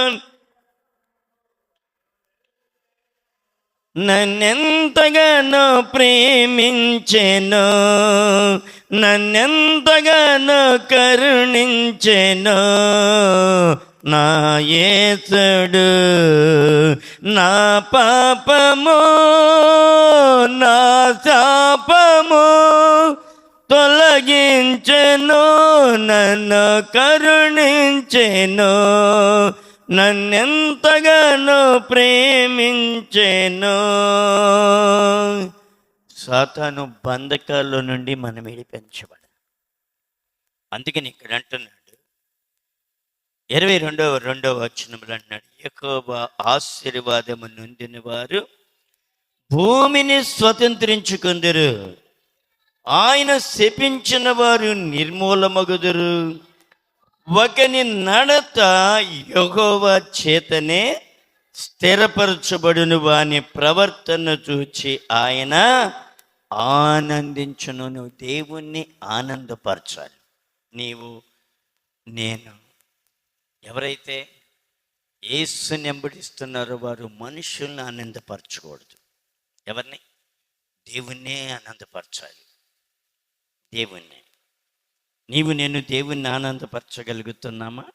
నన్నెంతగానో ప్రేమించెను, నన్నెంతగానో కరుణించెను నా యేసుడు. నా పాపము నా శాపము తొలగించెను, నన్ను కరుణించెను, నన్నెంతగానో ప్రేమించెను. సాతాను బంధకాల్లో నుండి మనం విడిపించబడ. అందుకని ఇక్కడ అంటున్నాడు 22వ వచనంలో అన్నాడు, యెహోవా ఆశీర్వాదము నొందిన వారు భూమిని స్వతంత్రించుకుందురు, ఆయన శపించిన వారు నిర్మూలమగుదురు. ఒకని నడత యెహోవా చేతనే స్థిరపరచబడును, వాని ప్రవర్తన చూచి ఆయన ఆనందించును. నువ్వు దేవుణ్ణి ఆనందపరచాలి. నీవు నేను ఎవరైతే యేసుని వెంబడిస్తున్నారో వారు మనుషుల్ని ఆనందపరచకూడదు. ఎవరిని? దేవుణ్ణే ఆనందపరచాలి. దేవుణ్ణి. నీవు నేను దేవుణ్ణి ఆనందపరచగలుగుతున్నామా?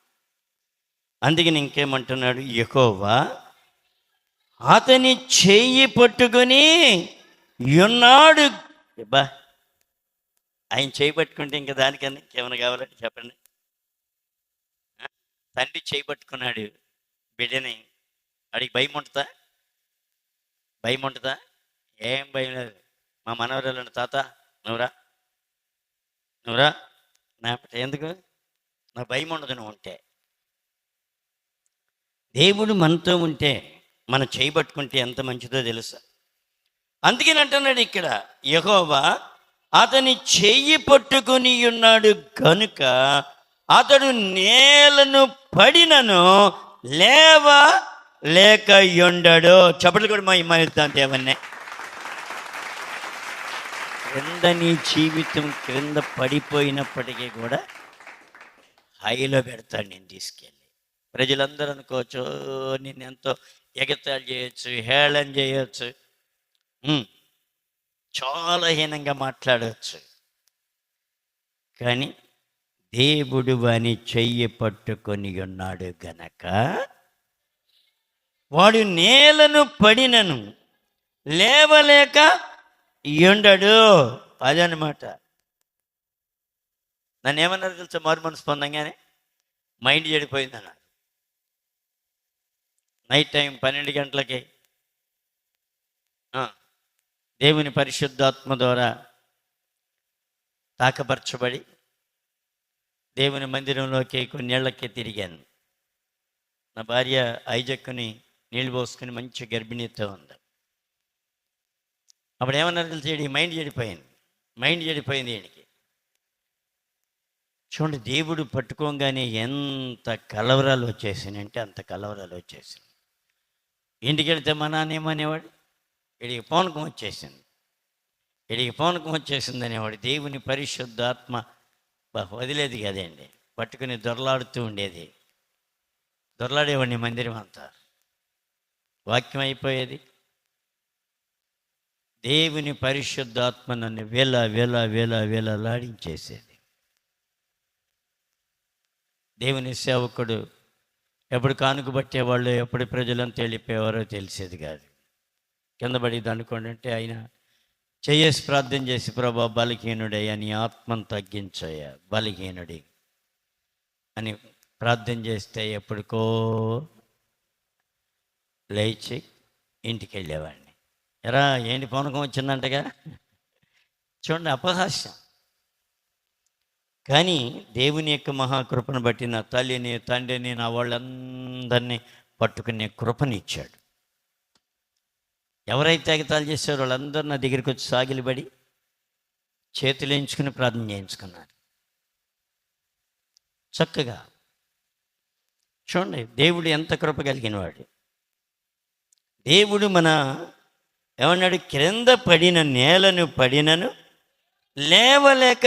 అందుకని ఇంకేమంటున్నాడు, యెహోవా అతని చెయ్యి పట్టుకొని ఉన్నాడు. బా, ఆయన చేయి పట్టుకుంటే ఇంకా దానికన్నా ఇంకేమైనా కావాలంటే చెప్పండి. తండ్రి చేయి పట్టుకున్నాడు బిడ్డని, అడిగి భయం ఉంటుందా? భయం ఉంటుందా? ఏం భయం లేదు. మా మనవరాలు తాత నువ్వురా నా ఎందుకు నా భయం ఉండదు. నువ్వు ఉంటే, దేవుడు మనతో ఉంటే, మనం చేయబట్టుకుంటే ఎంత మంచిదో తెలుసా? అందుకని అంటున్నాడు ఇక్కడ, యెహోవా అతని చెయ్యి పట్టుకుని ఉన్నాడు కనుక అతడు నేలను పడినను లేవ లేక ఉండడు. చప్పట్లు కూడా మా ఇద్దాం దేవన్నే. క్రింద నీ జీవితం క్రింద పడిపోయినప్పటికీ కూడా హైలో పెడతాడు నేను తీసుకెళ్ళి. ప్రజలందరూ అనుకోవచ్చు నిన్ను ఎంతో ఎగతాళి చేయొచ్చు, హేళన చేయొచ్చు, చాలా హీనంగా మాట్లాడవచ్చు. కానీ దేవుడు వాని చెయ్యి పట్టుకొని ఉన్నాడు గనక వాడు నేలను పడినను లేవలేక ఉండడు. అదనమాట. నన్ను ఏమన్నారు తెలుసా? మారు మనసు పొందంగానే మైండ్ చెడిపోయింది అన్నారు. నైట్ టైం 12 గంటలకి దేవుని పరిశుద్ధాత్మ ద్వారా తాకపరచబడి దేవుని మందిరంలోకి కొన్నేళ్లకే తిరిగాను. నా భార్య ఐజక్కుని నీళ్ళు పోసుకుని మంచి గర్భిణీతో ఉంది. అప్పుడు ఏమన్నారు తెలిసి మైండ్ చెడిపోయింది ఈయనకి. చూడండి, దేవుడు పట్టుకోగానే ఎంత కలవరాలు వచ్చేసినంటే అంత కలవరాలు వచ్చేసింది. ఇంటికి వెళితే మా నాన్న ఏమనేవాడు, ఇడికి పౌనకం వచ్చేసింది అనేవాడు. దేవుని పరిశుద్ధాత్మ వదిలేది కదండి, పట్టుకుని దొరలాడుతూ ఉండేది. దొరలాడేవాడిని మందిరం అంతా. వాక్యం అయిపోయేది. దేవుని పరిశుద్ధాత్మ నన్ను వేలాడించేసేది. దేవుని సేవకుడు ఎప్పుడు కానుక పట్టేవాళ్ళు, ఎప్పుడు ప్రజలను తెలిపేవారో తెలిసేది కాదు. కింద పడి అనుకోండి అంటే ఆయన చేసి ప్రార్థన చేసి, ప్రభా బలహీనుడయ్యా నీ ఆత్మను తగ్గించయ్యా బలహీనుడి అని ప్రార్థన చేస్తే ఎప్పటికో లేచి ఇంటికి వెళ్ళేవాడిని. ఎరా ఏంటి పౌనకం వచ్చిందంటగా. చూడండి, అపహాస్యం. కానీ దేవుని యొక్క మహాకృపను బట్టి నా తల్లిని తండ్రిని నా వాళ్ళందరినీ పట్టుకునే కృపనిచ్చాడు. ఎవరైతే ఎగతాళి చేశారో వాళ్ళందరూ నా దగ్గరికి వచ్చి సాగిలిబడి చేతులు ఎంచుకుని ప్రార్థన చేయించుకున్నారు చక్కగా. చూడండి, దేవుడు ఎంత కృప కలిగిన వాడు. దేవుడు ఏమన్నాడు, క్రింద పడిన నేలను పడినను లేవలేక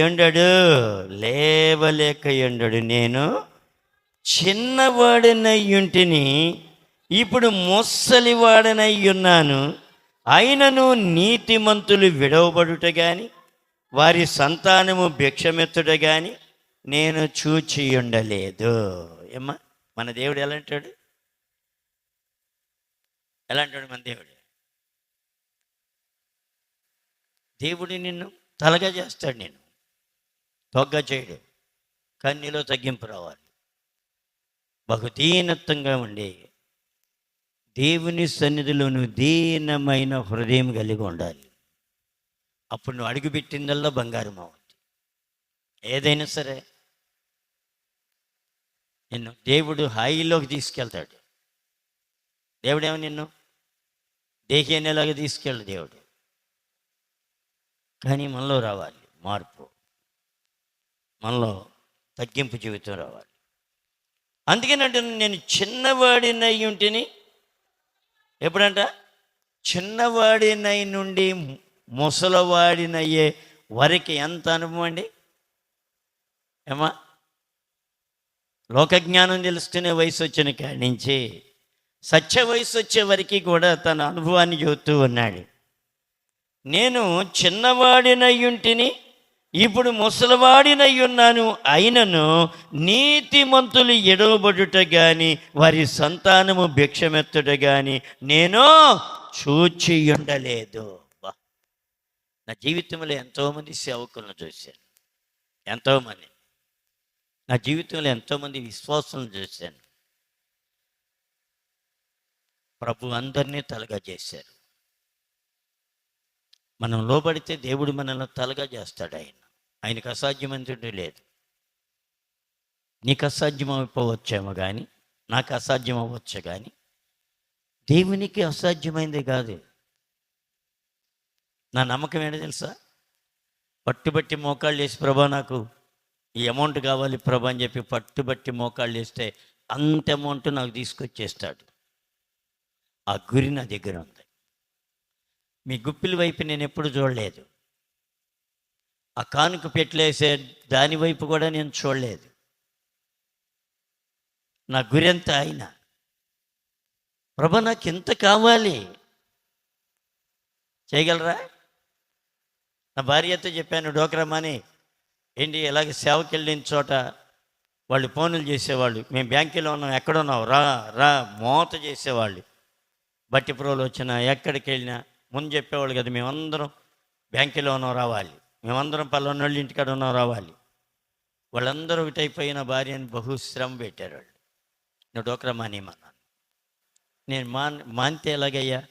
ఉండడు. నేను చిన్నవాడినయ్యుంటిని ఇప్పుడు ముసలివాడనై ఉన్నాను, అయినను నీతిమంతులు విడవబడుట గాని వారి సంతానము భిక్షమెత్తుట గాని నేను చూచి ఉండలేదు. ఏమ్మా, మన దేవుడు ఎలా అంటాడు? ఎలా అంటాడు మన దేవుడు? దేవుడు నిన్ను తలగా చేస్తాడు, నేను తొగ్గా చేయడు. కానీ నీలో తగ్గింపు రావాలి. బహుదీనత్వంగా ఉండి దేవుని సన్నిధిలో నువ్వు దీనమైన హృదయం కలిగి ఉండాలి. అప్పుడు నువ్వు అడుగుపెట్టిందల్లా బంగారం అవుతుంది. ఏదైనా సరే నిన్ను దేవుడు హాయిలోకి తీసుకెళ్తాడు. దేవుడేమో నిన్ను దేహేనేలాగా తీసుకెళ్ళడు దేవుడు. కానీ మనలో రావాలి మార్పు, మనలో తగ్గింపు జీవితం రావాలి. అందుకేనంటే నేను చిన్నవాడినై ఉంటిని. ఎప్పుడంట? చిన్నవాడినై నుండి ముసలవాడినయ్యే వరకు ఎంత అనుభవం అండి. ఏమా, లోకజ్ఞానం తెలుసుకునే వయసు వచ్చిన కాడి నుంచి సత్య వయసు వచ్చే వరకు కూడా తన అనుభవాన్ని చెబుతూ ఉన్నాడు. నేను చిన్నవాడినయ్యుంటిని, ఇప్పుడు ముసలివాడినై ఉన్నాను, అయినను నీతిమంతులు ఎడవబడుట గాని వారి సంతానము భిక్షమెత్తుట గాని నేను చూచి ఉండలేదు. నా జీవితంలో ఎంతోమంది సేవకులను చూశాను, ఎంతోమంది నా జీవితంలో ఎంతోమంది విశ్వాసులను చూశాను. ప్రభు అందరినీ తలగా చేశారు. మనం లోబడితే దేవుడు మనల్ని తలగా చేస్తాడు. ఆయనకు అసాధ్యమైనది లేదు. నీకు అసాధ్యం అయిపోవచ్చేమో కానీ, నాకు అసాధ్యం అవ్వచ్చు కానీ దేవునికి అసాధ్యమైంది కాదు. నా నమ్మకం ఏంటో తెలుసా? పట్టుబట్టి మోకాళ్ళు వేసి, ప్రభా నాకు ఈ అమౌంట్ కావాలి ప్రభా అని చెప్పి పట్టుబట్టి మోకాళ్ళు వేస్తే అంత అమౌంట్ నాకు తీసుకొచ్చేస్తాడు. ఆ గురి నా దగ్గర ఉంది. మీ గుప్పిల వైపు నేను ఎప్పుడు చూడలేదు. ఆ కానుక పెట్టలేసే దాని వైపు కూడా నేను చూడలేదు. నా గురి అంతా ఆయన. ప్రభా నాకు ఎంత కావాలి, చేయగలరా? నా భార్యతో చెప్పాను, డోక్రామాని ఏంటి ఇలాగ సేవకి వెళ్ళిన చోట వాళ్ళు ఫోన్లు చేసేవాళ్ళు, మేము బ్యాంకులో ఉన్నాం, ఎక్కడున్నావు రా రా మోత చేసేవాళ్ళు. బట్టి ప్రోలు వచ్చినా ఎక్కడికి వెళ్ళినా ముందు చెప్పేవాళ్ళు కదా, మేమందరం బ్యాంకులో ఉన్నాం రావాలి, మేమందరం పల్లెన్నోళ్ళ ఇంటికాడ ఉన్నాం రావాలి. వాళ్ళందరూ ఒకటైపోయిన భార్యని బహుశ్రమ పెట్టారు వాళ్ళు. నువ్వు డోక్రా మానేమన్నాను. నేను మానితే ఎలాగయ్యా?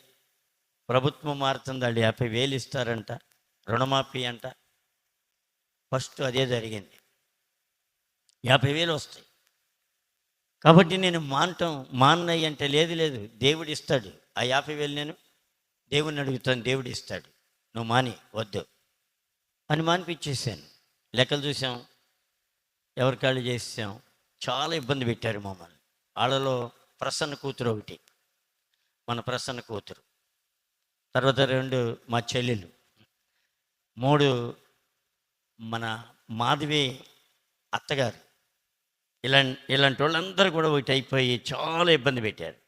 ప్రభుత్వం మారుతుంది, వాళ్ళు 50,000 ఇస్తారంట, రుణమాఫీ అంట. ఫస్ట్ అదే జరిగింది. 50,000 వస్తాయి కాబట్టి నేను మాన్నయ్య అంటే లేదు దేవుడు ఇస్తాడు. ఆ 50,000 నేను దేవుడిని అడుగుతాను, దేవుడు ఇస్తాడు, నువ్వు మాని వద్దు అని మానిపించేసాను. లెక్కలు చూసాం, ఎవరి కాళ్ళు చేసాం. చాలా ఇబ్బంది పెట్టారు మమ్మల్ని. వాళ్ళలో ప్రసన్న కూతురు ఒకటి, మన ప్రసన్న కూతురు, తర్వాత 2 మా చెల్లెలు, 3 మన మాధవి అత్తగారు. ఇలాంటి వాళ్ళందరూ కూడా ఒకటి అయిపోయి చాలా ఇబ్బంది పెట్టారు.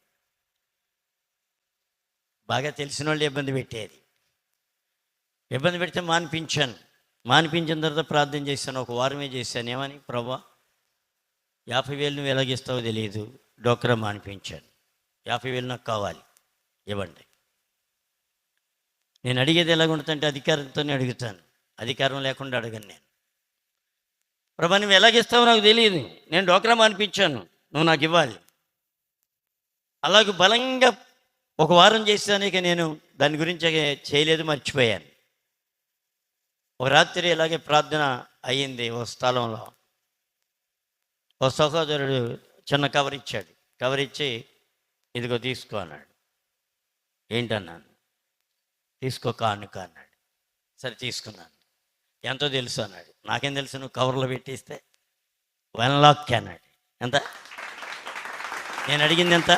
బాగా తెలిసిన వాళ్ళు ఇబ్బంది పెట్టేది. ఇబ్బంది పెడితే మానిపించిన తర్వాత ప్రార్థన చేశాను. ఒక వారమే చేశాను. ఏమని? ప్రభా 50,000 నువ్వు ఎలాగిస్తావో తెలియదు, డోక్రా మానిపించాను, 50,000 నాకు కావాలి, ఇవ్వండి. నేను అడిగేది ఎలాగుంటుందంటే అధికారంతోనే అడుగుతాను, అధికారం లేకుండా అడగను నేను. ప్రభా నువ్వు ఎలాగిస్తావో నాకు తెలియదు, నేను డోక్రా మానిపించాను, నువ్వు నాకు ఇవ్వాలి. అలాగే బలంగా ఒక వారం చేశాను. ఇక నేను దాని గురించి చేయలేదు, మర్చిపోయాను. ఒక రాత్రి ఇలాగే ప్రార్థన అయ్యింది. ఓ స్థలంలో ఓ సహోదరుడు చిన్న కవర్ ఇచ్చాడు. కవర్ ఇచ్చి ఇదిగో తీసుకో అన్నాడు. ఏంటన్నాను. తీసుకో కానుక అన్నాడు. సరే తీసుకున్నాను. ఎంతో తెలుసు అన్నాడు. నాకేం తెలుసు, నువ్వు కవర్లో పెట్టిస్తే 1 lakh అన్నాడు. ఎంత? నేను అడిగింది ఎంత?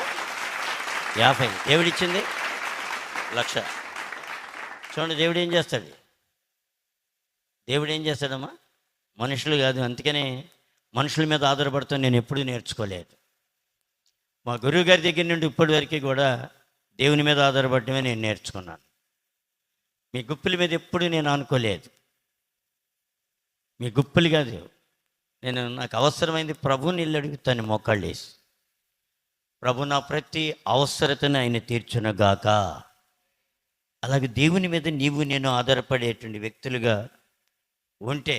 50. దేవుడిచ్చింది 1,00,000. చూడండి దేవుడు ఏం చేస్తాడు. దేవుడు ఏం చేస్తాడమ్మా? మనుషులు కాదు. అందుకనే మనుషుల మీద ఆధారపడుతూ నేను ఎప్పుడూ నేర్చుకోలేదు. మా గురువు గారి దగ్గర నుండి ఇప్పటి వరకు కూడా దేవుని మీద ఆధారపడటమే నేను నేర్చుకున్నాను. మీ గుప్పుల మీద ఎప్పుడు నేను అనుకోలేదు. మీ గుప్పులు కాదు, నాకు అవసరమైంది ప్రభుని ఇల్లు అడుగుతాను మోకాళ్ళు వేసి. ప్రభు నా ప్రతి అవసరతను ఆయన తీర్చునగాక. అలాగే దేవుని మీద నీవు నేను ఆధారపడేటువంటి వ్యక్తులుగా ఉంటే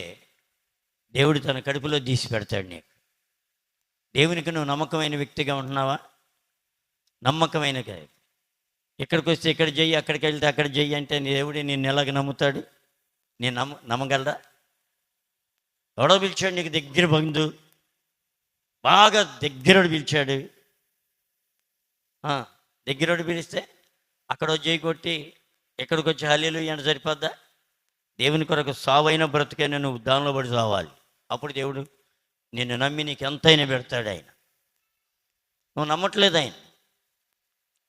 దేవుడు తన కడుపులో తీసి పెడతాడు నీకు. దేవునికి నువ్వు నమ్మకమైన వ్యక్తిగా ఉంటున్నావా? నమ్మకమైన ఇక్కడికి వస్తే ఇక్కడ చెయ్యి, అక్కడికి వెళ్తే అక్కడ చెయ్యి అంటే దేవుడు నేను ఎలాగ నమ్ముతాడు? నేను నమ్మగలరా? ఎవడో పిలిచాడు నీకు దగ్గర బంధు, బాగా దగ్గరోడు పిలిచాడు. దగ్గరోడు పిలిస్తే అక్కడ జై కొట్టి ఎక్కడికి వచ్చి హల్లెలూయా అంటే సరిపోద్దా? దేవుని కొరకు సావైన బ్రతుకైనా నువ్వు దానిలో పడి సావాలి. అప్పుడు దేవుడు నిన్ను నమ్మి నీకు ఎంతైనా పెడతాడు ఆయన. నువ్వు నమ్మట్లేదు ఆయన.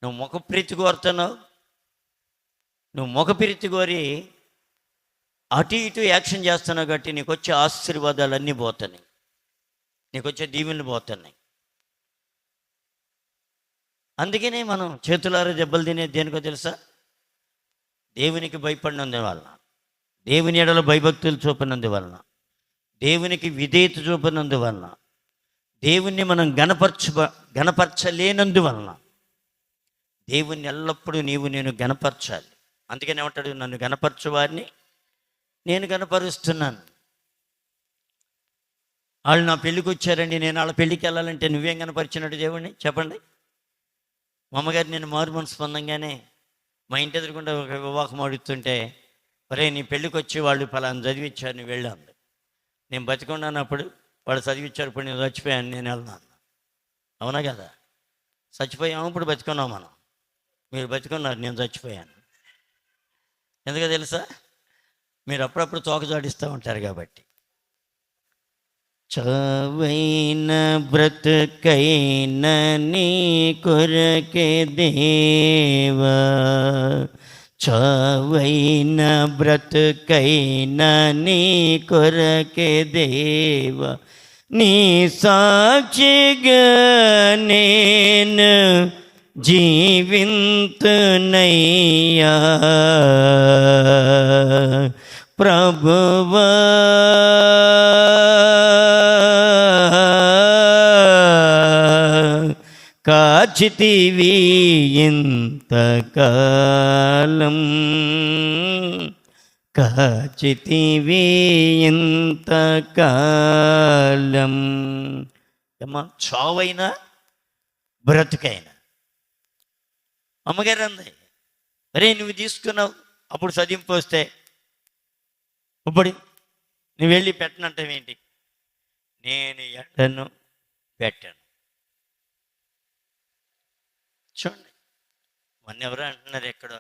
నువ్వు ముఖప్రీతి కోరుతున్నావు. నువ్వు ముఖప్రీతి కోరి అటు ఇటు యాక్షన్ చేస్తున్నావు కాబట్టి నీకు వచ్చే ఆశీర్వాదాలు అన్నీ పోతున్నాయి, నీకు వచ్చే దీవెనలు పోతున్నాయి. అందుకనే మనం చేతులారా దెబ్బలు తినేది దేనికో తెలుసా? దేవునికి భయపడినందు వలన, దేవుని ఎడల భయభక్తులు చూపినందు వలన, దేవునికి విధేయత చూపినందు వలన, దేవుణ్ణి మనం గణపరచలేనందు వలన. దేవుణ్ణి ఎల్లప్పుడూ నేను గణపరచాలి. అందుకని ఏమంటాడు? నన్ను గణపరచువారిని నేను గణపరుస్తున్నాను. వాళ్ళు నా పెళ్ళికి వచ్చారండి, నేను వాళ్ళ పెళ్ళికి వెళ్ళాలంటే నువ్వేం గణపరిచినట్టు దేవుణ్ణి చెప్పండి? మా అమ్మగారు నేను మారు మనసు పొందంగానే మా ఇంటి ఎదురుకుండా ఒక వివాహం అడుగుతుంటే, ఒరే నీ పెళ్ళికి వచ్చి వాళ్ళు ఫలానా చదివిచ్చారు, నువ్వు వెళ్ళాను. నేను బతికున్నానప్పుడు వాళ్ళు చదివిచ్చారు, ఇప్పుడు నేను చచ్చిపోయాను, నేను వెళ్తున్నాను. అవునా కదా? చచ్చిపోయాము, ఇప్పుడు బతికున్నాం మనం. మీరు బతికున్నారు, నేను చచ్చిపోయాను. ఎందుకో తెలుసా? మీరు అప్పుడప్పుడు తోక జాడిస్తూ ఉంటారు కాబట్టి. చావైన బ్రతుకైన నీ కొరకే దేవా, చావైన బ్రతుకైన నీ కొరకే దేవా, నీ సాక్షిగా నేను జీవింతునయ్యా ప్రభువా. కాచితివి ఇంతకాలం, కాచితివి ఇంతకాలం. అమ్మా, చావైనా బ్రతుకైనా. అమ్మగారు అంది, అరే నువ్వు తీసుకున్నావు, అప్పుడు చదింపు వస్తే ఇప్పుడు నువ్వు వెళ్ళి పెట్టనంటావేంటి? నేను ఎడను పెట్టను. చూడండి, మొన్న ఎవరు అంటున్నారు, ఎక్కడ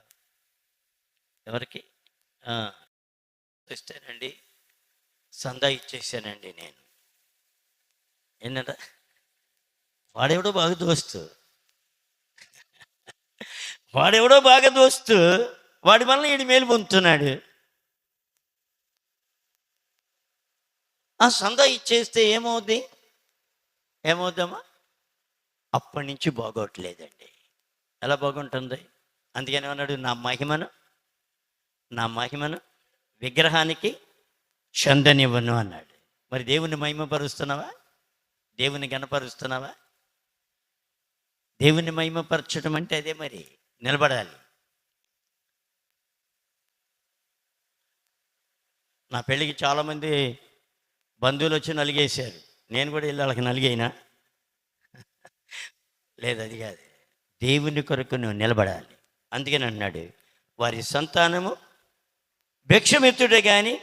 ఎవరికి ఇస్తానండి, సందా ఇచ్చేసానండి నేను. ఏంటంట? వాడెవడో బాగా దోస్తు, వాడెవడో బాగా దోస్తు, వాడి వల్ల ఈడు మేలు పొందుతున్నాడు. ఆ సందా ఇచ్చేస్తే ఏమవుద్ది? ఏమవుద్దమ్మా? అప్పటి నుంచి బాగోట్లేదండి. ఎలా బాగుంటుంది? అందుకని అన్నాడు, నా మహిమను విగ్రహానికి చెందనివ్వను అన్నాడు. మరి దేవుని మహిమపరుస్తున్నావా? దేవుని గణపరుస్తున్నావా? దేవుని మహిమపరచడం అంటే అదే, మరి నిలబడాలి. నా పెళ్ళికి చాలామంది బంధువులు వచ్చి నలిగేశారు. నేను కూడా వెళ్ళి వాళ్ళకి నలిగైనా లేదు, అది కాదు. దేవుని కొరకు నువ్వు నిలబడాలి. అందుకని అన్నాడు, వారి సంతానము భిక్షమెత్తుడే కానీ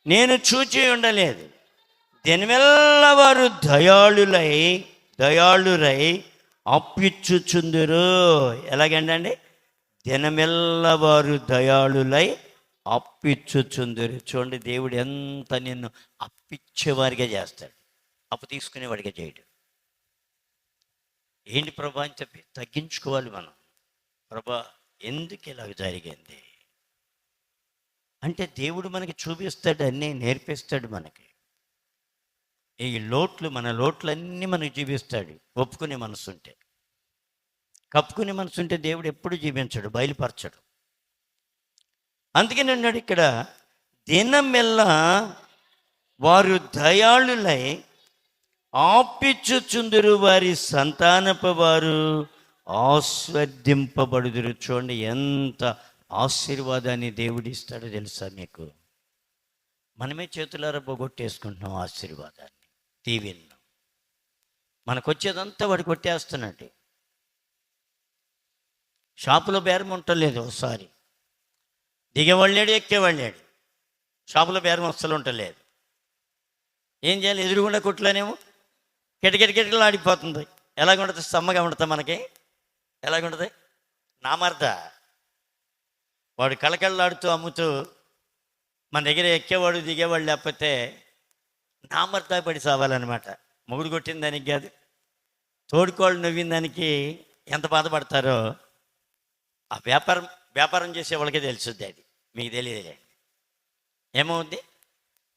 నేను చూచి ఉండలేదు. దినమెల్ల వారు దయాళురై అప్పిచ్చుచుందురు. ఎలాగండి? దినమెల్ల వారు దయాళులై అప్పిచ్చుచుందురు. చూడండి, దేవుడు ఎంత నిన్ను అప్పిచ్చేవారిగా చేస్తాడు, అప్పు తీసుకునేవాడిగా చేయడు. ఏంటి ప్రభా అని చెప్పి తగ్గించుకోవాలి మనం. ప్రభా ఎందుకు ఇలాగ జరిగింది అంటే దేవుడు మనకి చూపిస్తాడు, అన్నీ నేర్పిస్తాడు మనకి. ఈ లోట్లు, మన లోట్లన్నీ మనకు చూపిస్తాడు ఒప్పుకునే మనసుంటే. కప్పుకునే మనసుంటే దేవుడు ఎప్పుడు జీవించడు, బయలుపరచడు. అందుకని అన్నాడు ఇక్కడ, దినమెల్లా వారు దయాళులై ఆపిచ్చుచుందురు, వారి సంతానపు వారు ఆస్వాదింపబడుదురు. చూడండి ఎంత ఆశీర్వాదాన్ని దేవుడు ఇస్తాడో తెలుసా మీకు? మనమే చేతులారా పోగొట్టేసుకుంటున్నాం ఆశీర్వాదాన్ని, దీవెనను. మనకు వచ్చేదంతా వాడు కొట్టేస్తున్నాడు. షాపులో బేరం ఉండలేదు, ఒకసారి దిగేవాళ్ళాడు, ఎక్కేవాళ్ళాడు. షాపులో బేరం అస్సలు ఉండలేదు. ఏం చేయాలి? ఎదురుగుండా కొట్లోనేమో కిటకిటకిటకలు ఆడిపోతుంది. ఎలాగుంటుంది? సమ్మగా ఉంటుంది మనకి. ఎలాగుంటుంది? నామర్ద వాడు కళకళలాడుతూ అమ్ముతూ మన దగ్గర ఎక్కేవాడు దిగేవాడు లేకపోతే నామర్దా పడి సావాలన్నమాట. మొగుడు కొట్టిన దానికి కాదు, తోడుకోళ్ళు నవ్విన దానికి ఎంత బాధపడతారో ఆ వ్యాపారం చేసే వాళ్ళకే తెలుస్తుంది. అది మీకు తెలియదులే. ఏమవుద్ది?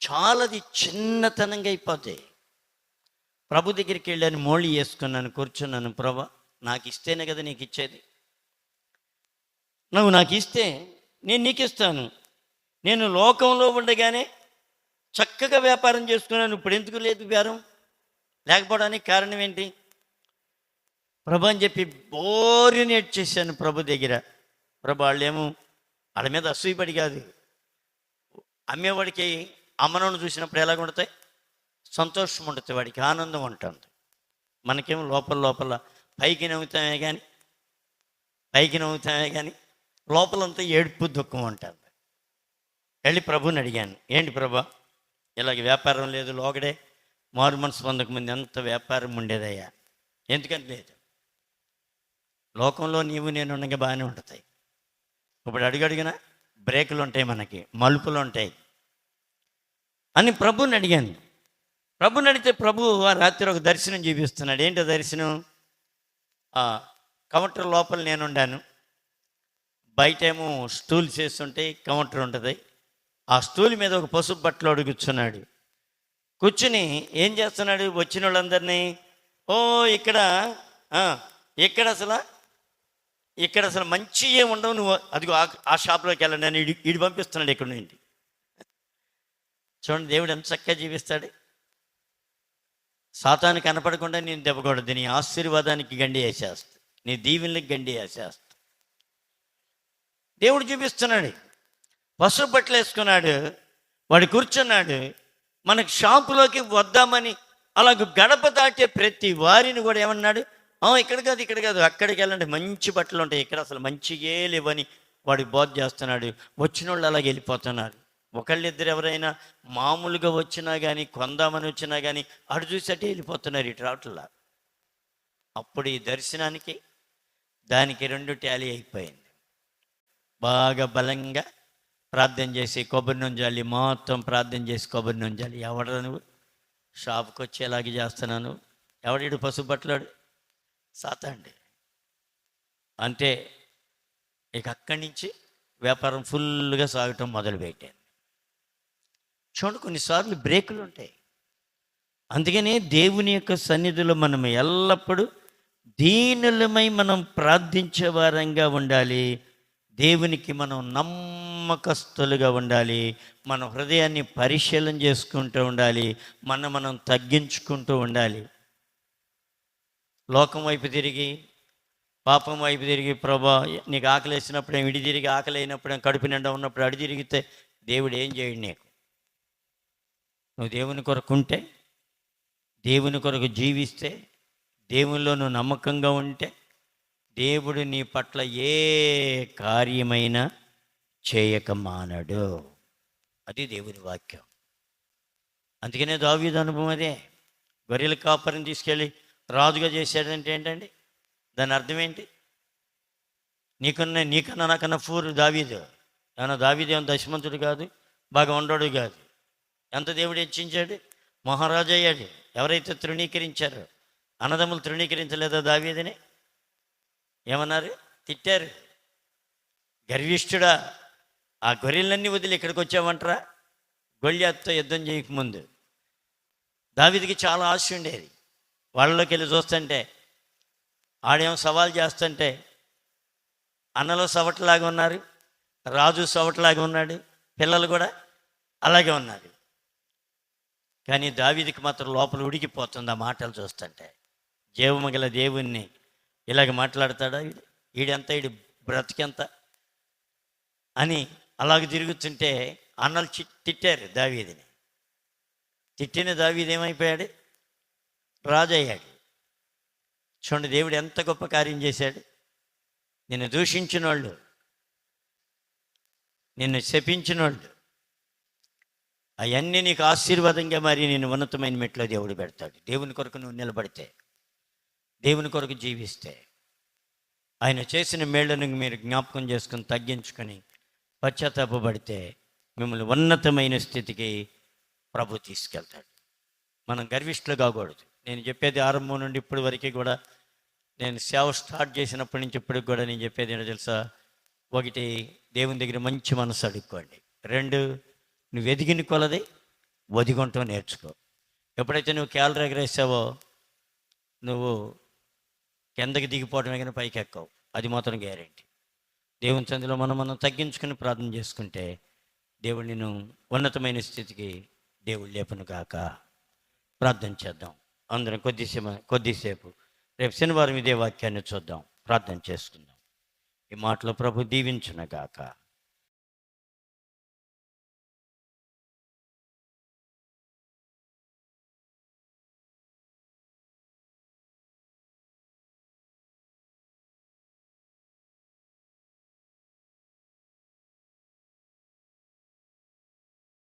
చాలాది చిన్నతనంగా అయిపోతాయి. ప్రభు దగ్గరికి వెళ్ళాను, మోళి వేసుకున్నాను, కూర్చున్నాను. ప్రభా, నాకు ఇస్తేనే కదా నీకు ఇచ్చేది. నువ్వు నాకు ఇస్తే నేను నీకు ఇస్తాను. నేను లోకంలో ఉండగానే చక్కగా వ్యాపారం చేసుకున్నాను, ఇప్పుడు ఎందుకు లేదు బేరం? లేకపోవడానికి కారణం ఏంటి? ప్రభు అని చెప్పి బోరుని ఏడ్చేసాను ప్రభు దగ్గర. ప్రభు వాళ్ళేమో వాళ్ళ మీద అసూయపడి కాదు, అమ్మేవాడికి అమ్మనోను చూసినప్పుడు ఎలాగ ఉంటాయి? సంతోషం ఉంటుంది, వాడికి ఆనందం ఉంటుంది. మనకేమో లోపల లోపల పైకి నవ్వుతామే కానీ లోపలంతా ఏడుపు దుఃఖం ఉంటుంది. వెళ్ళి ప్రభుని అడిగాను, ఏంటి ప్రభా ఇలాగ వ్యాపారం లేదు, లోగడే మారు మనసు పొందక ముందు ఎంత వ్యాపారం ఉండేదయ్యా. ఎందుకని లేదు? లోకంలో నీవు నేను ఉండగా బాగానే ఉంటాయి. ఇప్పుడు అడుగడిగిన బ్రేకులు ఉంటాయి, మనకి మలుపులు ఉంటాయి అని ప్రభుని అడిగాను. ప్రభుని అడిగితే ప్రభు ఆ రాత్రి ఒక దర్శనం చూపిస్తున్నాడు. ఏంటో దర్శనం? కౌంటర్ లోపల నేనుండాను, బయటేమో స్టూల్ చేస్తుంటే కౌంటర్ ఉంటుంది. ఆ స్టూల్ మీద ఒక పసుపు బట్టలోడు కూర్చున్నాడు. కూర్చుని ఏం చేస్తున్నాడు? వచ్చిన వాళ్ళందరినీ, ఓ ఇక్కడ అసలు మంచి ఏమి ఉండవు, నువ్వు అదిగో ఆ షాప్లోకి వెళ్ళండి అని ఈడు పంపిస్తున్నాడు ఇక్కడ నుండి. చూడండి దేవుడు ఎంత చక్కగా జీవిస్తాడు. సాతాను కనపడకుండా నేను దెబ్బకూడదు, నీ ఆశీర్వాదానికి గండి వేసేస్తా, నీ దీవెనలకు గండి వేసేస్తా. దేవుడు చూపిస్తున్నాడు. పసుపు బట్టలు వేసుకున్నాడు, వాడు కూర్చున్నాడు. మనకు షాపులోకి వద్దామని అలాగ గడప దాటే ప్రతి వారిని కూడా ఏమన్నాడు? ఇక్కడ కాదు అక్కడికి వెళ్ళండి, మంచి బట్టలు ఉంటాయి, ఇక్కడ అసలు మంచిగా లేవని వాడు బోధ చేస్తున్నాడు. వచ్చిన వాళ్ళు అలాగే వెళ్ళిపోతున్నారు. ఒకళ్ళిద్దరు ఎవరైనా మామూలుగా వచ్చినా కానీ, కొందామని వచ్చినా కానీ అటు చూసేటే వెళ్ళిపోతున్నారు, ఇటు రావట్లా. అప్పుడు ఈ దర్శనానికి దానికి 2 టాలీ అయిపోయింది. బాగా బలంగా ప్రార్థన చేసి కొబ్బరి నూంజాలి, మొత్తం ప్రార్థన చేసి కొబ్బరి నూంజాలి. ఎవడరా నువ్వు? షాప్కి వచ్చి ఎలాగే చేస్తున్నాను, ఎవడిడు పసుపు బట్టలాడు? సాతాండి. అంటే ఇక అక్కడి నుంచి వ్యాపారం ఫుల్గా సాగటం మొదలుపెట్టాను. చూడండి, కొన్నిసార్లు బ్రేకులు ఉంటాయి. అందుకనే దేవుని యొక్క సన్నిధిలో మనం ఎల్లప్పుడూ దీనులమై మనం ప్రార్థించే వారంగా ఉండాలి. దేవునికి మనం నమ్మకస్తులుగా ఉండాలి. మన హృదయాన్ని పరిశీలన చేసుకుంటూ ఉండాలి. మనం తగ్గించుకుంటూ ఉండాలి. లోకం వైపు తిరిగి, పాపం వైపు తిరిగి, ప్రభా నీకు ఆకలి వేసినప్పుడు ఇడి తిరిగి, ఆకలి అయినప్పుడు కడుపు నిండా ఉన్నప్పుడు అడి తిరిగితే దేవుడు ఏం చేయడు నీకు. నువ్వు దేవుని కొరకు ఉంటే, దేవుని కొరకు జీవిస్తే, దేవునిలో నువ్వు నమ్మకంగా ఉంటే దేవుడు నీ పట్ల ఏ కార్యమైనా చేయక మానడు. అది దేవుని వాక్యం. అందుకనే దావీదు అనుభవం అదే. గొర్రెల కాపరిని తీసుకెళ్ళి రాజుగా చేశాడంటే ఏంటండి? దాని అర్థం ఏంటి? నీకన్నా నాకన్నా ఫూరు దావీదు. ఏమన్నా దావీదు ఏమన్నా దశమంతుడు కాదు, బాగా ఉండడు కాదు. ఎంత దేవుడు హెచ్చించాడు, మహారాజు అయ్యాడు. ఎవరైతే తృణీకరించారో, అన్నదమ్ములు తృణీకరించలేదో దావీదుని ఏమన్నారు? తిట్టారు. గర్విష్ఠుడా, ఆ గొర్రెలన్నీ వదిలి ఇక్కడికి వచ్చామంటారా? గొల్యాత్తో యుద్ధం చేయకముందు దావీదుకి చాలా ఆశ ఉండేది. వాళ్ళలోకి వెళ్ళి చూస్తుంటే ఆడేమో సవాల్ చేస్తుంటే అన్నలో సవట్లాగా ఉన్నారు, రాజు సవట్లాగా ఉన్నాడు, పిల్లలు కూడా అలాగే ఉన్నారు. కానీ దావీదుకి మాత్రం లోపల ఉడికిపోతుంది ఆ మాటలు చూస్తుంటే. జీవమగల దేవుణ్ణి ఇలాగ మాట్లాడతాడా, ఈడెంత, ఈడి బ్రతికెంత అని అలాగ తిరుగుతుంటే అన్నలు తిట్టారు దావీదుని. తిట్టిన దావీదు ఏమైపోయాడు? రాజు అయ్యాడు. చూడండి దేవుడు ఎంత గొప్ప కార్యం చేశాడు. నిన్ను దూషించిన వాళ్ళు, నిన్ను శపించిన వాళ్ళు, అవన్నీ నీకు ఆశీర్వాదంగా మరి నేను ఉన్నతమైన మెట్లో దేవుడు పెడతాడు. దేవుని కొరకు నువ్వు నిలబడితే, దేవుని కొరకు జీవిస్తే, ఆయన చేసిన మేళ్లను మీరు జ్ఞాపకం చేసుకుని తగ్గించుకొని పశ్చాత్తాపపడితే మిమ్మల్ని ఉన్నతమైన స్థితికి ప్రభు తీసుకెళ్తాడు. మనం గర్విష్ఠులు కాకూడదు. నేను చెప్పేది ఆరంభం నుండి ఇప్పటి వరకు కూడా, నేను సేవ స్టార్ట్ చేసినప్పటి నుంచి ఇప్పటికి కూడా నేను చెప్పేది ఏంటో తెలుసా? ఒకటి, దేవుని దగ్గర మంచి మనసు అడుక్కోండి. రెండు, నువ్వు ఎదిగిన కొలది ఒదిగొంటం నేర్చుకో. ఎప్పుడైతే నువ్వు క్యాలరీ ఎగరేసావో నువ్వు కిందకి దిగిపోవడమే కానీ పైకి ఎక్కవు. అది మాత్రం గ్యారెంటీ. దేవుని సంధిలో మనం తగ్గించుకుని ప్రార్థన చేసుకుంటే దేవుడు నిన్ను ఉన్నతమైన స్థితికి దేవుడు లేపను గాక. ప్రార్థన చేద్దాం అందరం కొద్దిసేపు. రేపు శనివారం ఇదే వాక్యాన్ని చూద్దాం, ప్రార్థన చేసుకుందాం. ఈ మాటలో ప్రభు దీవించును గాక.